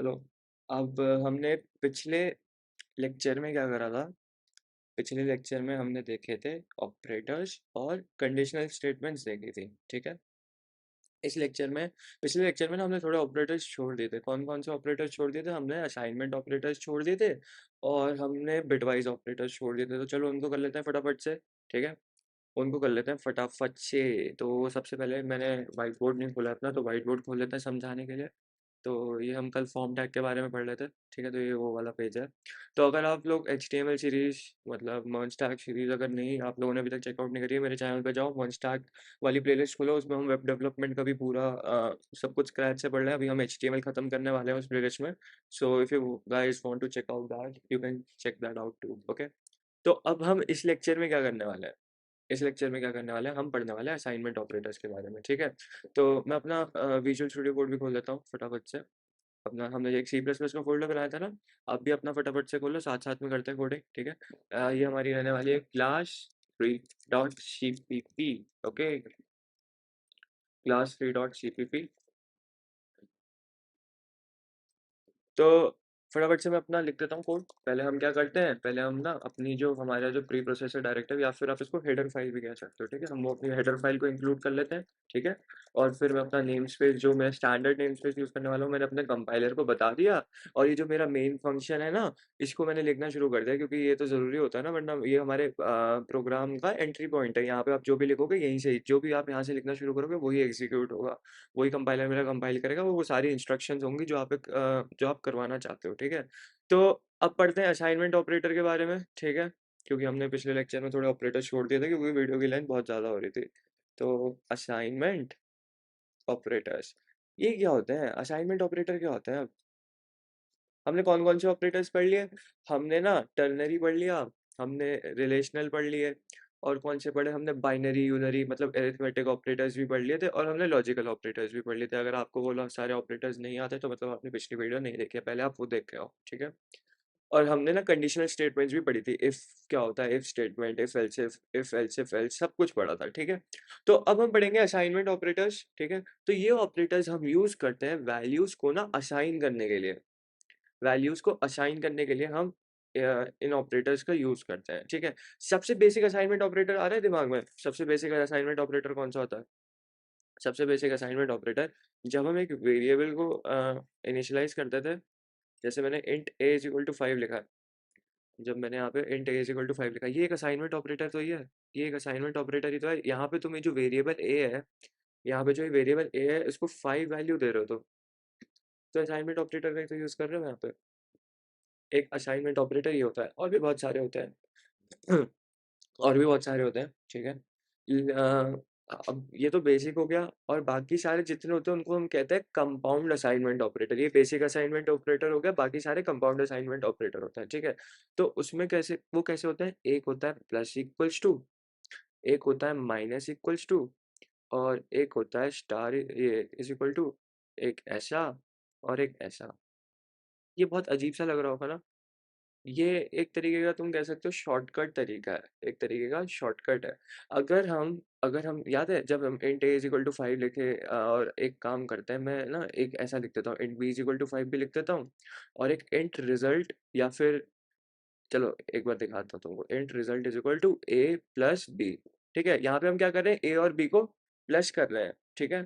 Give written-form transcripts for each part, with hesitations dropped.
चलो, अब हमने पिछले लेक्चर में क्या करा था? पिछले लेक्चर में हमने देखे थे ऑपरेटर्स और कंडीशनल स्टेटमेंट्स देखी थी, ठीक है? इस लेक्चर में पिछले लेक्चर में ना हमने थोड़े ऑपरेटर्स छोड़ दिए थे। कौन-कौन से ऑपरेटर्स छोड़ दिए थे? हमने असाइनमेंट ऑपरेटर्स छोड़ दिए थे और हमने बिटवाइज़ ऑपरेटर्स छोड़ दिए थे। तो चलो उनको कर लेते हैं फटाफट से, ठीक है? उनको कर लेते हैं फटाफट से। तो सबसे पहले मैंने व्हाइट बोर्ड नहीं खोला अपना, तो व्हाइट बोर्ड खोल लेते हैं समझाने के लिए। तो ये हम कल फॉर्म टैग के बारे में पढ़ लेते हैं, ठीक है? तो ये वो वाला पेज है। तो अगर आप लोग एचटीएमएल सीरीज़ मतलब मर्ज टैग सीरीज़ अगर नहीं आप लोगों ने अभी तक चेकआउट नहीं करी है, मेरे चैनल पे जाओ, मर्ज टैग वाली प्लेलिस्ट खोलो, उसमें हम वेब डेवलपमेंट का भी पूरा सब कुछ स्क्रैच से पढ़ रहे हैं। अभी हम एचटीएमएल खत्म करने वाले हैं उस प्लेलिस्ट में। So if you guys want to check out that, you can check that out too, okay? तो अब हम इस लेक्चर में क्या करने वाले हैं? इस लेक्चर में क्या करने वाले हैं? हम पढ़ने वाले हैं असाइनमेंट ऑपरेटर्स के बारे में, ठीक है? तो मैं अपना विजुअल स्टूडियो कोड भी खोल लेता हूँ फटाफट से। अपना हमने एक सी प्लस प्लस का फ़ोल्डर बनाया था ना, आप भी अपना फटाफट से खोलो, साथ-साथ में करते हैं कोडिंग, ठीक है? ये हमारी रहने वाली है class 3 dot CPP, okay? Class 3 dot CPP. तो फटाफट से मैं अपना लिख देता हूँ कोड। पहले हम क्या करते हैं, पहले हम ना अपनी जो हमारा जो प्री प्रोसेसर डायरेक्टिव या फिर आप इसको हेडर फाइल भी कह सकते हो, ठीक है? हम वो अपनी हेडर फाइल को इंक्लूड कर लेते हैं, ठीक है? और फिर मैं अपना नेम स्पेस जो मैं स्टैंडर्ड नेम स्पेस यूज़ करने वाला हूँ, मैंने अपने कंपाइलर को बता दिया और ये जो मेरा मेन फंक्शन है ना, इसको मैंने लिखना शुरू कर दिया क्योंकि ये तो ज़रूरी होता है ना, वरना ये हमारे प्रोग्राम का एंट्री पॉइंट है। यहाँ पे आप जो भी लिखोगे यहीं से जो भी आप यहाँ से लिखना शुरू करोगे वही एग्ज़ीक्यूट होगा। वही कंपाइलर मेरा कंपाइल करेगा, वो सारी इंस्ट्रक्शंस होंगी जो आप करवाना चाहते हो, ठीक है? तो अब पढ़ते हैं असाइनमेंट ऑपरेटर के बारे में, ठीक है? क्योंकि हमने पिछले लेक्चर में थोड़े ऑपरेटर छोड़ दिए थे क्योंकि वीडियो की लेंथ बहुत ज़्यादा हो रही थी। तो असाइनमेंट ऑपरेटर्स, ये क्या होते हैं? असाइनमेंट ऑपरेटर क्या होते हैं? हमने कौन-कौन से ऑपरेटर्स पढ़ लिए? हमने ना टर्नरी पढ़ लिया, हमने रिलेशनल पढ़ लिए और कौन से पढ़े हमने बाइनरी, यूनरी मतलब अरिथमेटिक ऑपरेटर्स भी पढ़ लिए थे और हमने लॉजिकल ऑपरेटर्स भी पढ़ लिए थे। अगर आपको वो सारे ऑपरेटर्स नहीं आते तो मतलब आपने पिछली वीडियो नहीं देखी है, पहले आप वो देख के आओ, ठीक है? और हमने ना कंडीशनल स्टेटमेंट्स भी पढ़ी थी, इफ क्या होता है, if statement, if else if else सब कुछ पढ़ा था, ठीक है? तो अब हम पढ़ेंगे असाइनमेंट ऑपरेटर्स, ठीक है? तो ये ऑपरेटर्स हम यूज़ करते हैं वैल्यूज़ को ना असाइन करने के लिए। वैल्यूज़ को असाइन करने के लिए हम इन ऑपरेटर्स का यूज़ करते हैं, ठीक है? सबसे बेसिक असाइनमेंट ऑपरेटर आ रहा है दिमाग में? सबसे बेसिक असाइनमेंट ऑपरेटर कौन-सा होता है? सबसे बेसिक असाइनमेंट ऑपरेटर जब हम एक वेरिएबल को इनिशियलाइज़ करते थे, जैसे मैंने int a is equal to 5 लिखा है। जब मैंने यहाँ पे int a is equal to 5 लिखा है, ये एक असाइनमेंट ऑपरेटर तो ही है। ये एक असाइनमेंट ऑपरेटर ही तो है। यहाँ पे तुम ये जो वेरिएबल a है, यहाँ पे जो ये वेरिएबल a है, इसको 5 वैल्यू दे रहे हो तुम। तो असाइनमेंट ऑपरेटर का ही तो यूज़ कर रहे हो यहाँ पे। एक असाइनमेंट ऑपरेटर ही होता है और भी बहुत सारे होते हैं। और भी बहुत सारे होते हैं, ठीक है? अब ये तो बेसिक हो गया और बाकी सारे जितने होते हैं उनको हम कहते हैं कंपाउंड असाइनमेंट ऑपरेटर। ये बेसिक असाइनमेंट ऑपरेटर हो गया, बाकी सारे कंपाउंड असाइनमेंट ऑपरेटर होता है, ठीक है? तो उसमें कैसे होते हैं? एक होता है प्लस इक्वल्स टू, एक होता है माइनस इक्वल्स टू और एक होता है स्टार ये इज़ इक्वल टू, एक ऐसा और एक ऐसा। ये बहुत अजीब-सा लग रहा होगा ना? ये एक तरीके का तुम कह सकते हो शॉर्टकट तरीका है, एक तरीके का शॉर्टकट है। अगर हम याद है जब हम int a is equal to 5 लिखे और एक काम करते हैं मैं ना एक ऐसा लिख देता हूँ int b is equal to 5 भी लिख देता हूँ और एक इंट रिज़ल्ट या फिर चलो एक बार दिखाता हूँ तुमको int result is equal to a plus b, ठीक है? यहाँ पे हम क्या कर रहे हैं a और b को प्लस कर रहे हैं, ठीक है?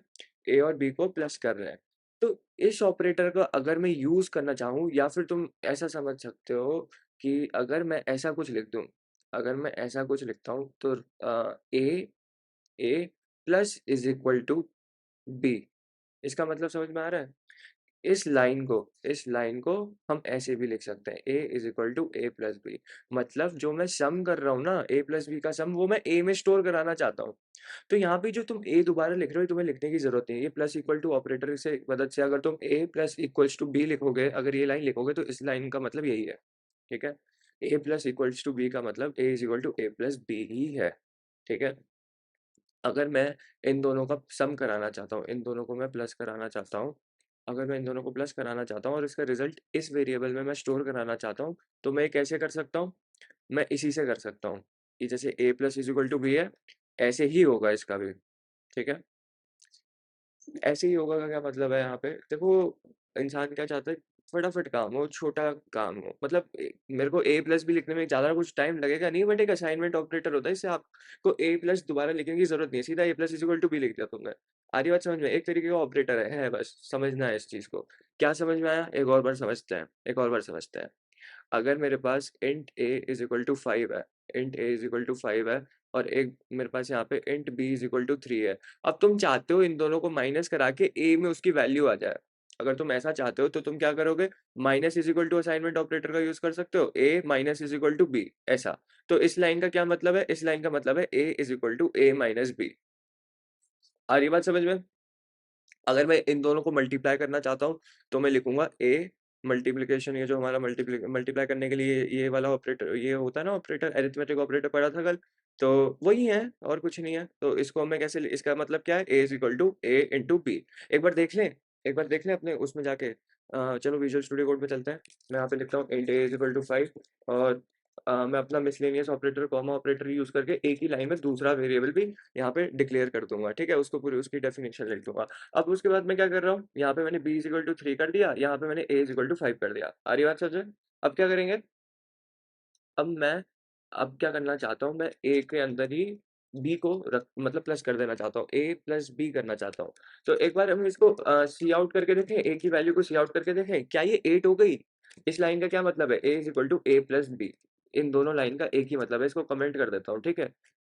a और b को प्लस कर रहे हैं। तो इस ऑपरेटर का अगर मैं यूज़ करना चाहूँ या फिर तुम ऐसा समझ सकते हो कि अगर मैं ऐसा कुछ लिख दूँ, अगर मैं ऐसा कुछ लिखता हूँ तो a plus is equal to b, इसका मतलब समझ में आ रहा है? इस लाइन को हम ऐसे भी लिख सकते हैं a is equal to a plus b, मतलब जो मैं सम कर रहा हूँ ना a प्लस बी का सम वो मैं a में स्टोर कराना चाहता हूँ। तो यहाँ पे जो तुम a दोबारा लिख रहे हो तुम्हें लिखने की ज़रूरत नहीं है। ये प्लस इक्वल टू ऑपरेटर से मदद से अगर तुम a plus equals to b लिखोगे, अगर ये लाइन लिखोगे तो इस लाइन का मतलब यही है, ठीक है? a plus equals to b का मतलब a is equal to a plus b ही है, ठीक है? अगर मैं इन दोनों का सम कराना चाहता हूँ, इन दोनों को मैं प्लस कराना चाहता हूँ, अगर मैं इन दोनों को प्लस कराना चाहता हूँ और इसका रिज़ल्ट इस वेरिएबल में मैं स्टोर कराना चाहता हूँ, तो मैं ये कैसे कर सकता हूँ? मैं इसी से कर सकता हूँ, कि जैसे a plus is equal to b है, ऐसे ही होगा इसका भी, ठीक है? ऐसे ही होगा का क्या मतलब है यहाँ पे? देखो, इंसान क्या चाहता है फटाफट काम हो, छोटा काम हो। मतलब मेरे को ए प्लस बी लिखने में ज़्यादा कुछ टाइम लगेगा नहीं, बट एक असाइनमेंट ऑपरेटर होता है, इससे आपको ए प्लस दोबारा लिखने की ज़रूरत नहीं है, सीधा a plus is equal to b लिख दिया तुमने। आ रही बात समझ में? एक तरीके का ऑपरेटर है बस, समझना है इस चीज़ को। क्या समझ में आया? एक और बार समझते हैं, एक और बार समझते हैं। अगर मेरे पास int a is equal to 5 है, int a is equal to 5 है, और एक मेरे पास यहाँ पे int b is equal to 3 है। अब तुम चाहते हो इन दोनों को माइनस करा के a में उसकी वैल्यू आ जाए। अगर तुम ऐसा चाहते हो तो तुम क्या करोगे? Minus is equal to assignment operator का यूज कर सकते हो, a minus is equal to b, ऐसा। तो इस लाइन का क्या मतलब है? इस लाइन का मतलब है a is equal to a minus b। आ रही बात समझ में? अगर मैं इन दोनों को मल्टीप्लाई करना चाहता हूँ तो मैं लिखूंगा a मल्टीप्लिकेशन, ये जो हमारा मल्टीप्लाई करने के लिए ये वाला ऑपरेटर, ये होता है ना ऑपरेटर, अरिथमेटिक ऑपरेटर पढ़ा था कल, तो वही है और कुछ नहीं है। तो इसको मैं कैसे इसका मतलब क्या है? a is equal to a into b. एक बार देख लें, एक बार देख लें अपने उसमें जाके। चलो विजुअल स्टूडियो कोड पे चलते हैं। मैं यहाँ पे लिखता हूँ int a is equal to 5, और मैं अपना miscellaneous operator, comma operator use करके एक ही लाइन में दूसरा वेरिएबल भी यहाँ पे डिक्लेयर कर दूंगा, ठीक है? उसको पूरी उसकी डेफिनेशन लिख दूंगा। अब उसके बाद मैं क्या कर रहा हूँ? यहाँ पे मैंने b इज इक्वल टू 3 कर दिया, यहाँ पे मैंने a इज इक्वल टू 5 कर दिया। आ रही बात समझ में? अब क्या करेंगे? अब मैं अब क्या करना चाहता हूँ? मैं a के अंदर ही b को रख मतलब प्लस कर देना चाहता हूँ, a प्लस b करना चाहता हूँ। तो एक बार हम इसको सी आउट करके देखें, a की वैल्यू को सी आउट करके देखें, क्या ये 8 हो गई? इस लाइन का क्या मतलब है? a is equal to a plus b। इन दोनों लाइन का एक ही मतलब है, इसको कमेंट कर देता हूँ, ठीक है?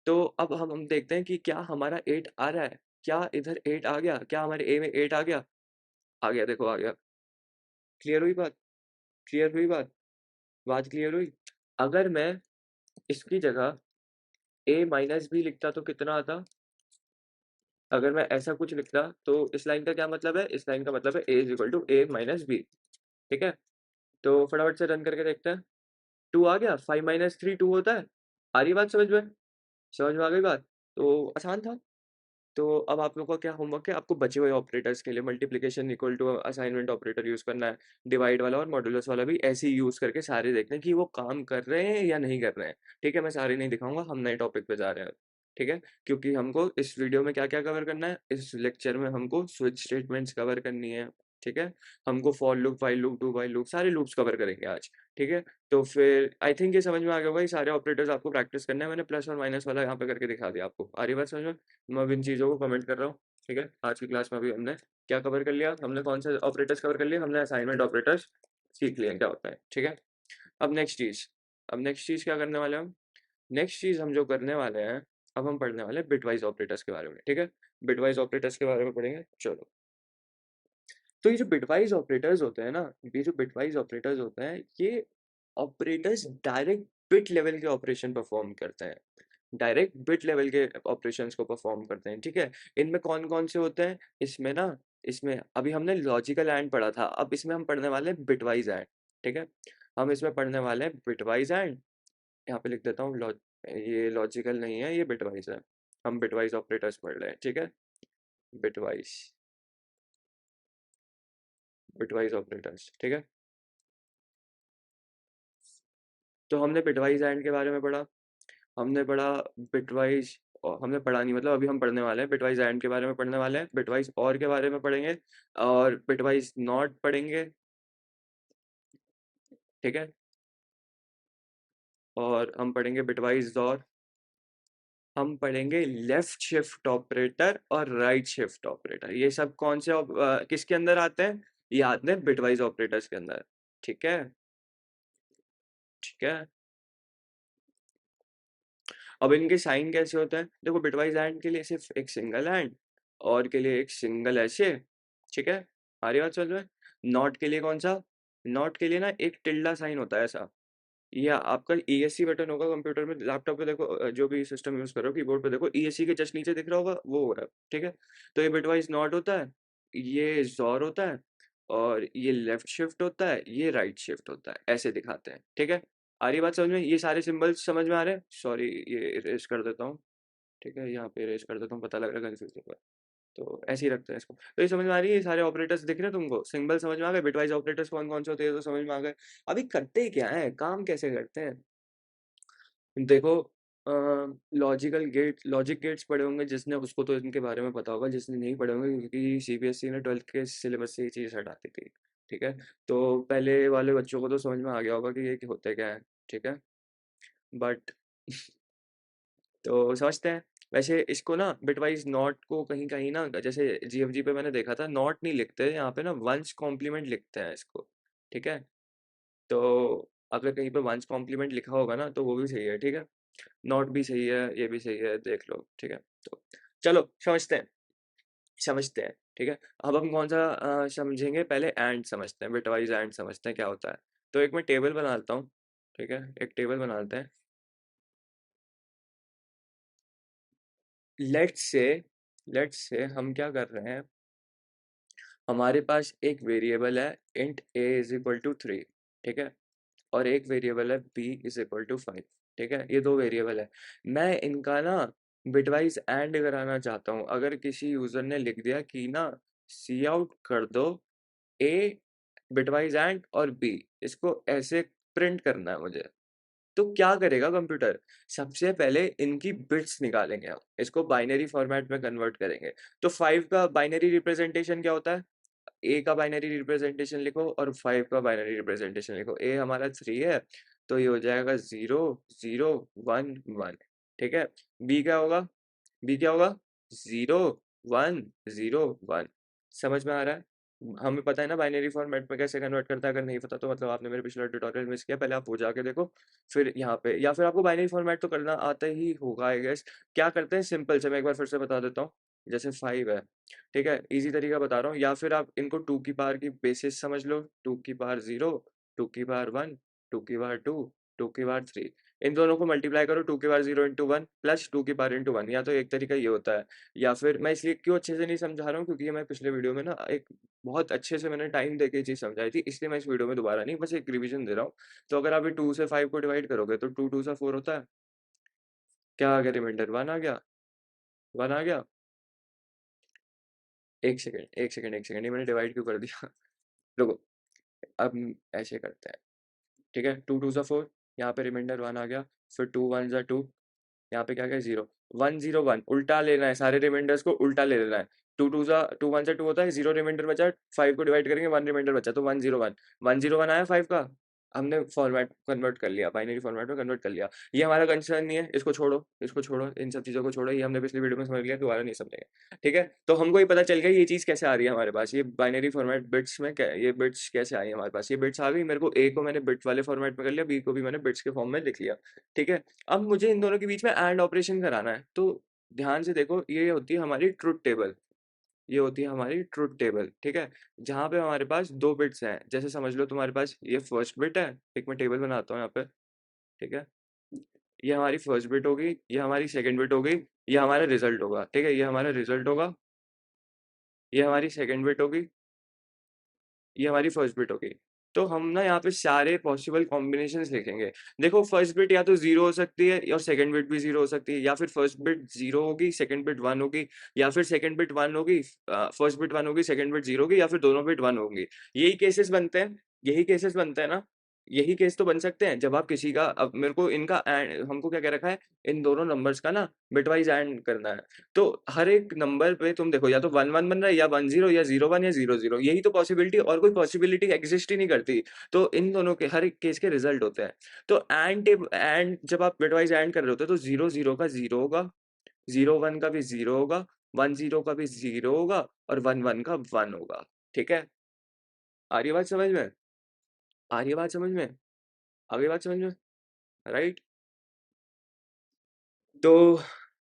तो अब हम देखते हैं कि क्या हमारा 8 आ रहा है? क्या इधर 8 आ गया? क्या हमारे a में 8 आ गया? आ गया, देखो आ गया। क्लियर हुई बात? क्लियर हुई बात? बात क्लियर हुई? अगर मैं इसकी जगह a माइनस बी लिखता तो कितना आता? अगर मैं ऐसा कुछ लिखता तो इस लाइन का क्या मतलब है? इस लाइन का मतलब है a is equal to a minus b, ठीक है? तो फटाफट से रन करके देखते हैं। 2 आ गया, 5 माइनस 3 2 होता है। आ रही बात समझ में? समझ में आ गई बात? तो आसान था। तो अब आप लोगों का क्या होमवर्क है? आपको बचे हुए ऑपरेटर्स के लिए multiplication equal to assignment operator use करना है, डिवाइड वाला और मॉड्यूलस वाला भी ऐसे ही यूज करके सारे देखना है कि वो काम कर रहे हैं या नहीं कर रहे हैं, ठीक है? मैं सारे नहीं दिखाऊंगा, हम नए टॉपिक पे जा रहे हैं, ठीक है? क्योंकि हमको इस वीडियो में क्या क्या कवर करना है, इस लेक्चर में हमको स्विच स्टेटमेंट्स कवर करनी है, ठीक है? हमको for loop, while loop, do while loop, सारे लूप्स कवर करेंगे आज, ठीक है? तो फिर आई थिंक ये समझ में आ गया होगा, ये सारे ऑपरेटर्स आपको प्रैक्टिस करना है। मैंने प्लस और माइनस वाला यहाँ पे करके दिखा दिया आपको। आ रही बात समझ में? मैं अब इन चीज़ों को कमेंट कर रहा हूँ, ठीक है? आज की क्लास में अभी हमने क्या कवर कर लिया? हमने कौन से ऑपरेटर्स कवर कर लिए? हमने असाइनमेंट ऑपरेटर्स सीख लिए क्या होता है, ठीक है? अब नेक्स्ट चीज़, अब नेक्स्ट चीज़ क्या करने वाले हैं हम? नेक्स्ट चीज़ हम जो करने वाले हैं, अब हम पढ़ने वाले हैं बिटवाइज़ ऑपरेटर्स के बारे में, ठीक है? बिटवाइज़ ऑपरेटर्स के बारे में पढ़ेंगे, चलो। तो ये जो बिटवाइज़ ऑपरेटर्स होते हैं ना, ये जो बिटवाइज़ ऑपरेटर्स होते हैं, ये ऑपरेटर्स डायरेक्ट बिट लेवल के ऑपरेशन परफॉर्म करते हैं। डायरेक्ट बिट लेवल के ऑपरेशंस को परफॉर्म करते हैं, ठीक है? इनमें कौन-कौन से होते हैं? इसमें ना, इसमें अभी हमने लॉजिकल एंड पढ़ा था, अब इसमें हम पढ़ने वाले हैं बिटवाइज़ एंड, ठीक है? हम इसमें पढ़ने वाले हैं बिटवाइज़ एंड, यहाँ पे लिख देता हूँ ये लॉजिकल नहीं है, ये बिटवाइज़ है। हम बिटवाइज़ ऑपरेटर्स पढ़ रहे हैं, ठीक है? बिटवाइज़, बिटवाइज़ ऑपरेटर्स, ठीक है? तो हमने बिटवाइज़ एंड के बारे में पढ़ा, हमने पढ़ा बिटवाइज़, हमने पढ़ा नहीं, मतलब अभी हम पढ़ने वाले हैं बिटवाइज़ एंड के बारे में पढ़ने वाले हैं, बिटवाइज़ और के बारे में पढ़ेंगे, और बिटवाइज़ नॉट पढ़ेंगे, ठीक है? और हम पढ़ेंगे बिटवाइज़ और, हम पढ़ेंगे लेफ्ट शिफ्ट ऑपरेटर और राइट शिफ्ट ऑपरेटर। ये सब कौन से किसके अंदर आते हैं? ये आते हैं बिटवाइज़ ऑपरेटर्स के अंदर, ठीक है? ठीक है? अब इनके साइन कैसे होते हैं? देखो बिटवाइज़ एंड के लिए सिर्फ एक सिंगल एंड, और के लिए एक सिंगल ऐसे, ठीक है? आ रही बात समझ में? नॉट के लिए कौन-सा? नॉट के लिए ना एक टिल्डा साइन होता है ऐसा। ये आपका ईएससी बटन होगा कंप्यूटर में, लैपटॉप पे देखो, जो भी सिस्टम यूज़ कर रहे हो कीबोर्ड पे देखो, ईएससी के जस्ट नीचे दिख रहा होगा, वो हो रहा है, ठीक है? तो ये बिटवाइज़ नॉट होता है, ये ज़ोर होता है, और ये लेफ्ट शिफ्ट होता है, ये राइट शिफ्ट होता है, ऐसे दिखाते हैं, ठीक है? आ रही बात समझ में? ये सारे सिंबल्स समझ में आ रहे हैं? सॉरी, ये इरेज़ कर देता हूँ, ठीक है? यहाँ पे इरेज़ कर देता हूँ, पता लग रहा है कन्फ्यूज़ होगा। तो ऐसे ही रखते हैं इसको। तो ये समझ में आ रही है? ये सारे ऑपरेटर्स दिख रहे हैं तुमको? सिंबल समझ में आ गए? बिटवाइज़ ऑपरेटर्स कौन-कौन से होते हैं, ये तो समझ में आ गए। अभी करते क्या हैं? काम कैसे करते हैं? देखो, अ, लॉजिक गेट्स पढ़े होंगे जिसने, उसको तो इनके बारे में पता होगा, जिसने नहीं पढ़े होंगे क्योंकि सीबीएसई ने 12th के सिलेबस से ये चीज़ हटाती थी। ठीक है। तो पहले वाले बच्चों को तो समझ में आ गया होगा कि ये होता क्या है, ठीक है। बट तो समझते हैं। वैसे इसको ना बिटवाइज नॉट को कहीं कहीं ना, जैसे जीएफजी पे मैंने देखा था, नॉट नहीं लिखते यहाँ पे ना, वंस कॉम्प्लीमेंट लिखते हैं इसको, ठीक है। तो अगर कहीं पे वंस कॉम्प्लीमेंट लिखा होगा ना तो वो भी सही है, ठीक है। नॉट भी सही है, ये भी सही है, देख लो, ठीक है। तो चलो समझते हैं, समझते हैं, ठीक है। अब हम कौन सा समझेंगे, पहले एंड समझते हैं, बिटवाइज एंड समझते हैं क्या होता है। तो एक मैं टेबल बनाता हूँ, ठीक है, एक टेबल बनाते हैं। लेट्स से लेट्स से हम क्या कर रहे हैं, हमारे पास एक वेरिएबल है int a is equal to 3, ठीक है, और एक वेरिएबल है b इज इक्वल टू 5, ठीक है। ये दो वेरिएबल है, मैं इनका ना बिटवाइज एंड कराना चाहता हूँ। अगर किसी यूजर ने लिख दिया कि ना सी आउट कर दो a बिटवाइज एंड और b, इसको ऐसे प्रिंट करना है मुझे, तो क्या करेगा कंप्यूटर, सबसे पहले इनकी बिट्स निकालेंगे, हम इसको बाइनरी फॉर्मेट में कन्वर्ट करेंगे। तो 5 का बाइनरी रिप्रेजेंटेशन क्या होता है, ए का बाइनरी रिप्रेजेंटेशन लिखो और 5 का बाइनरी रिप्रेजेंटेशन लिखो। ए हमारा 3 है, तो ये हो जाएगा 0 0 1 1, ठीक है। बी क्या होगा, बी क्या होगा, 0 1 0 1। समझ में आ रहा है, हमें पता है ना बाइनरी फॉर्मेट में कैसे कन्वर्ट करता है। अगर नहीं पता तो मतलब आपने मेरे पिछला ट्यूटोरियल मिस किया, पहले आप वो जाके देखो। फिर यहाँ पे, या फिर आपको बाइनरी फॉर्मेट तो करना आता ही होगा आई गेस। क्या करते हैं सिंपल से, मैं एक बार फिर से बता देता हूँ। जैसे 5 है, ठीक है, इजी तरीका बता रहा हूँ। या फिर आप इनको 2 की पावर की बेसिस समझ लो, 2 की पावर 0, 2 की पावर 1, 2 की पावर 2, 2 की पावर 3। इन दोनों को मल्टीप्लाई करो, 2 की पावर 0 इंटू 1 प्लस 2 की पावर इंटू 1। या तो एक तरीका ये होता है, या फिर मैं इसलिए क्यों अच्छे से नहीं समझा रहा हूँ, क्योंकि मैं पिछले वीडियो में ना एक बहुत अच्छे से मैंने टाइम देके चीज समझाई थी, इसलिए मैं इस वीडियो में दोबारा नहीं, बस एक रिवीजन दे रहा हूँ। तो अगर आप ये 2 से 5 को डिवाइड करोगे तो 2 2 से 4 होता है, क्या आ गया रिमाइंडर, 1 आ गया, 1 आ गया। एक सेकंड, एक सेकंड, एक सेकंड, ये मैंने डिवाइड क्यों कर दिया रुको, अब ऐसे करते हैं, ठीक है। 2 2 सा 4, यहाँ पे रिमाइंडर 1 आ गया। फिर 2 1 सा 2, यहाँ पे क्या क्या 0 1 0 1, उल्टा लेना है, सारे रिमाइंडर्स को उल्टा ले लेना है। 2 2 सा 2 1 से 2 होता है, 0 रिमाइंडर बचा, 5 को डिवाइड करेंगे, 1 रिमाइंडर बचा, तो 1 0 1, 1 0 1 आया 5 का। हमने फॉर्मेट कन्वर्ट कर लिया, बाइनरी फॉर्मेट में कन्वर्ट कर लिया। ये हमारा कंसर्न नहीं है, इसको छोड़ो, इसको छोड़ो, इन सब चीज़ों को छोड़ो, ये हमने पिछली वीडियो में समझ लिया, दोबारा नहीं समझेंगे, ठीक है। तो हमको ये पता चल गया ये चीज़ कैसे आ रही है हमारे पास, ये बाइनरी फॉर्मेट बिट्स में ये बिट्स कैसे आई है हमारे पास, ये बिट्स आ गई मेरे को। ए को मैंने बिट वाले फॉर्मेट में कर लिया, बी को भी मैंने बिट्स के फॉर्म में लिख लिया, ठीक है। अब मुझे इन दोनों के बीच में एंड ऑपरेशन कराना है, तो ध्यान से देखो, ये होती है हमारी ट्रुथ टेबल, ये होती है हमारी ट्रुथ टेबल, ठीक है। जहाँ पे हमारे पास दो बिट्स हैं, जैसे समझ लो तुम्हारे पास ये फर्स्ट बिट है, एक मैं टेबल बनाता हूँ यहाँ पे, ठीक है। ये हमारी फर्स्ट बिट होगी, ये हमारी सेकंड बिट होगी, ये हमारा रिजल्ट होगा, ठीक है, ये हमारा रिजल्ट होगा, ये हमारी सेकंड बिट होगी, ये हमारी फर्स्ट बिट होगी। तो हम ना यहाँ पे सारे पॉसिबल कॉम्बिनेशंस लिखेंगे। देखो फर्स्ट बिट या तो 0 हो सकती है और सेकंड बिट भी 0 हो सकती है, या फिर फर्स्ट बिट 0 होगी, सेकंड बिट 1 होगी, या फिर सेकंड बिट 1 होगी, फर्स्ट बिट 1 होगी, सेकंड बिट 0 होगी, या फिर दोनों बिट 1 होंगी। यही केसेस बनते हैं, यही केसेस बनते हैं ना, यही केस तो बन सकते हैं जब आप किसी का, अब मेरे को इनका हमको क्या कह रखा है, इन दोनों नंबर्स का ना बिटवाइज एंड करना है। तो हर एक नंबर पे तुम देखो, या तो 1 1 बन रहा है, या 1 0, या 0 1, या 0 0, यही तो पॉसिबिलिटी, और कोई पॉसिबिलिटी एग्जिस्ट ही नहीं करती। तो इन दोनों के हर एक केस के रिजल्ट होते हैं। तो एंड जब आप बिटवाइज एंड कर रहे होते हो तो 0 0 का 0 होगा, 0 1 का भी 0 होगा, 1 0 का भी 0 होगा, और 1 1 का 1 होगा, ठीक है। आ रही है बात समझ में, आ रही है बात समझ में, आ गई बात समझ में, राइट। तो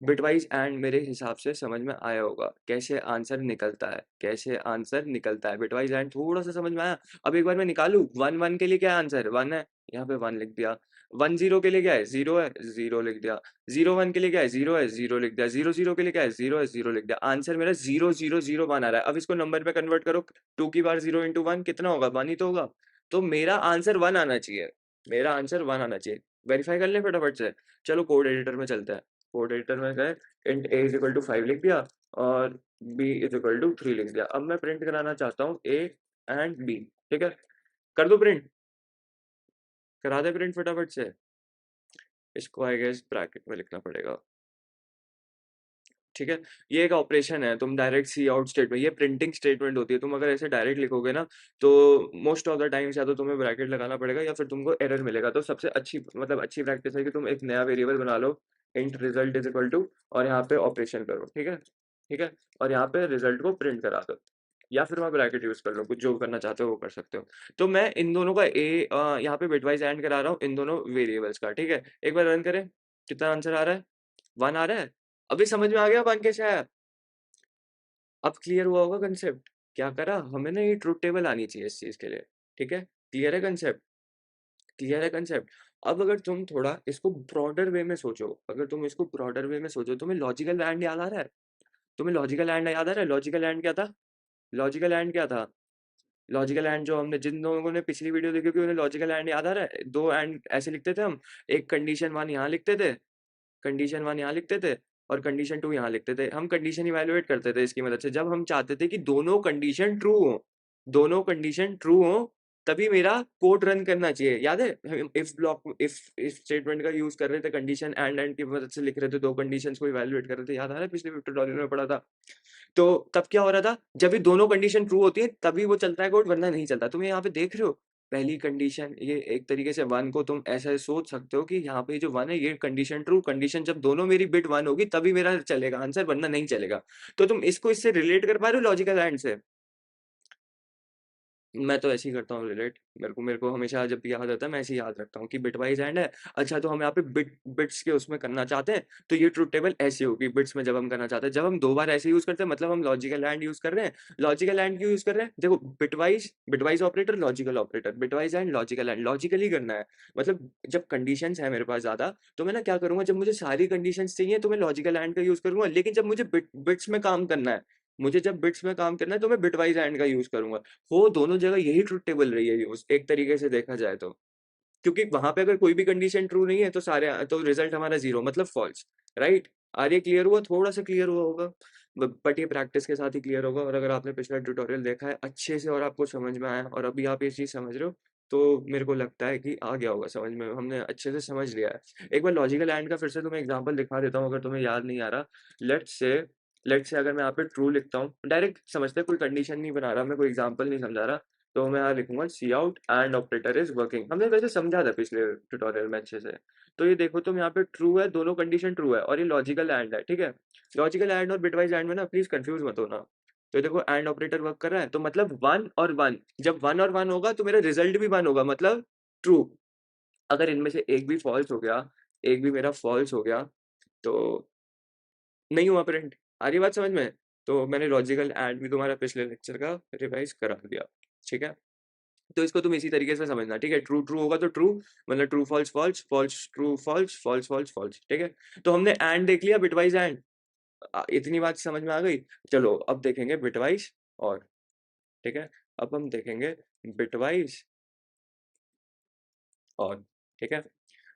बिटवाइज एंड मेरे हिसाब से समझ में आया होगा कैसे आंसर निकलता है, कैसे आंसर निकलता है, बिटवाइज एंड थोड़ा सा समझ में आया। अब एक बार मैं निकालू, 1 1 के लिए क्या आंसर 1 है, यहाँ पे 1 लिख दिया। 1 0 के लिए क्या है 0 है, 0 लिख दिया। 0 1 के लिए क्या है 0 है, 0 लिख दिया। 0 0 के लिए क्या है 0 है, 0 लिख दिया। आंसर मेरा 0 0 0 1 आ रहा है। अब इसको नंबर पे कन्वर्ट करो, 2 की बार 0 इंटू 1 कितना होगा, 1 ही तो होगा। तो मेरा आंसर 1 आना चाहिए, मेरा आंसर 1 आना चाहिए। वेरीफाई कर ले फटाफट से। चलो कोड एडिटर में चलते हैं, कोड एडिटर में गए, int a is equal to 5 लिख दिया, और b इज इक्वल टू 3 लिख दिया। अब मैं प्रिंट कराना चाहता हूँ a एंड b, ठीक है। कर दो प्रिंट, करा दे प्रिंट फटाफट से। इसको आई गेस ब्रैकेट में लिखना पड़ेगा, ठीक है? ये एक ऑपरेशन है, तुम डायरेक्ट सी आउट स्टेटमेंट, ये प्रिंटिंग स्टेटमेंट होती है। तुम अगर ऐसे डायरेक्ट लिखोगे ना, तो मोस्ट ऑफ द टाइम्स या तो तुम्हें ब्रैकेट लगाना पड़ेगा या फिर तुमको एरर मिलेगा। तो सबसे अच्छी मतलब अच्छी प्रैक्टिस है कि तुम एक नया वेरिएबल बना लो, int result is equal to, और यहाँ पे ऑपरेशन करो, ठीक है? ठीक है? और यहाँ पे रिजल्ट को प्रिंट करा दो, या फिर वहाँ ब्रैकेट यूज़ कर लो, कुछ जो करना चाहते हो वो कर सकते हो। तो मैं इन दोनों का यहाँ पे बिटवाइज़ एंड करा रहा हूँ इन दोनों वेरिएबल्स का, ठीक है? एक बार रन करें, कितना आंसर आ रहा है? 1 आ रहा है? अभी समझ में आ गया 1 कैसे आया? अब क्लियर हुआ होगा कंसेप्ट। क्या करा हमें ना, ये ट्रुथ टेबल आनी चाहिए इस चीज़ के लिए, ठीक है? क्लियर है कंसेप्ट? क्लियर है कंसेप्ट? अब अगर तुम थोड़ा इसको ब्रॉडर वे में सोचो, अगर तुम इसको ब्रॉडर वे में सोचो, तुम्हें लॉजिकल एंड याद आ रहा है? तुम्हें लॉजिकल एंड याद आ रहा है? लॉजिकल एंड क्या था? लॉजिकल एंड क्या था? लॉजिकल एंड जो हमने जिन लोगों ने पिछली वीडियो देखी होगी उन्हें लॉजिकल एंड याद आ रहा है? 2 एंड ऐसे लिखते थे हम, एक कंडीशन 1 यहाँ लिखते थे, कंडीशन 1 यहाँ लिखते थे और कंडीशन 2 यहाँ लिखते थे। हम कंडीशन इवैल्यूएट करते थे इसकी मदद से, जब हम चाहते थे कि दोनों कंडीशन ट्रू हो, दोनों कंडीशन ट्रू हो, तभी मेरा कोड रन करना चाहिए। याद है? हम इफ ब्लॉक इफ स्टेटमेंट का यूज़ कर रहे थे, कंडीशन एंड की मदद से लिख रहे थे, 2 कंडीशंस को इवैल्यूएट कर रहे थे। याद आ रहा है? पिछले ट्यूटोरियल में पढ़ा था। तो तब क्या हो रहा था? जब ये दोनों कंडीशन ट्रू होती है तभी वो चलता है कोड, वरना नहीं चलता। तुम यहाँ पे देख रहे हो, पहली कंडीशन ये एक तरीके से 1 को तुम ऐसे सोच सकते हो कि यहाँ पे जो 1 है ये कंडीशन ट्रू, कंडीशन जब दोनों मेरी बिट 1 होगी तभी मेरा चलेगा आंसर, वरना नहीं चलेगा। तो तुम इसको इससे रिलेट कर पा रहे हो लॉजिकल एंड से? मैं तो ऐसे ही करता हूँ रिलेट। मेरे को हमेशा जब भी याद आता है मैं ऐसे ही याद रखता हूँ कि बिटवाइज़ एंड है। अच्छा, तो हम यहाँ पे बिट्स के उसमें करना चाहते हैं, तो ये ट्रुथ टेबल ऐसी होगी बिट्स में जब हम करना चाहते हैं। जब हम 2 बार ऐसे यूज़ करते हैं मतलब हम लॉजिकल एंड यूज़ कर रहे हैं। लॉजिकल एंड क्यों यूज़ कर रहे हैं? देखो, bitwise operator, logical operator, bitwise and, logical and, logically करना है। मतलब जब कंडीशंस है मेरे पास ज़्यादा, तो मैं ना क्या करूँगा, जब मुझे सारी कंडीशंस चाहिए तो मैं लॉजिकल एंड का यूज़ करूँगा। लेकिन जब मुझे बिट्स में काम करना है, मुझे जब बिट्स में काम करना है तो मैं बिटवाइज़ एंड का यूज़ करूँगा। वो दोनों जगह यही ट्रुथ टेबल रही है यूज़, एक तरीके से देखा जाए तो। क्योंकि वहाँ पे अगर कोई भी कंडीशन ट्रू नहीं है तो सारे तो रिजल्ट हमारा 0 मतलब फॉल्स, राइट? और ये क्लियर हुआ? थोड़ा-सा क्लियर हुआ होगा, ब बट ये प्रैक्टिस के साथ ही क्लियर होगा। और अगर आपने पिछला ट्यूटोरियल देखा है अच्छे से और आपको समझ में आया और अभी आप ये चीज़ समझ रहे हो, तो मेरे को लगता है कि आ गया होगा समझ में, हमने अच्छे से समझ लिया है। एक बार लॉजिकल एंड का फिर से तुम्हें एग्ज़ाम्पल दिखा देता हूँ अगर तुम्हें याद नहीं आ रहा। लेट्स से अगर मैं यहाँ पे ट्रू लिखता हूँ, डायरेक्ट समझते हैं, कोई कंडीशन नहीं बना रहा मैं, कोई एग्ज़ाम्पल नहीं समझा रहा। तो मैं यहाँ लिखूँगा c out and operator is working. हमने वैसे समझा था पिछले ट्यूटोरियल में अच्छे से। तो ये देखो तुम यहाँ पे ट्रू है, दोनों कंडीशन ट्रू है और ये लॉजिकल एंड है, ठीक है? लॉजिकल एंड और बिटवाइज़ एंड में ना प्लीज़ कन्फ्यूज़ मत होना। तो देखो एंड ऑपरेटर वर्क कर रहा है तो मतलब 1 और 1, जब 1 और 1 होगा तो मेरा रिजल्ट भी 1 होगा मतलब ट्रू। अगर इनमें से एक भी फॉल्स हो गया, एक भी मेरा फॉल्स हो गया, तो नहीं हुआ प्रिंट। आ रही बात समझ में? तो मैंने लॉजिकल एंड भी तुम्हारा पिछले लेक्चर का रिवाइज़ करा दिया, ठीक है? तो इसको तुम इसी तरीके से समझना, ठीक है? ट्रू ट्रू होगा तो ट्रू, मतलब true false false, false true false, false false false, ठीक है? तो हमने एंड देख लिया, बिटवाइज़ एंड। इतनी बात समझ में आ गई? चलो अब देखेंगे बिटवाइज़ और, ठीक है? अब हम देखेंगे बिटवाइज़ और, ठीक है?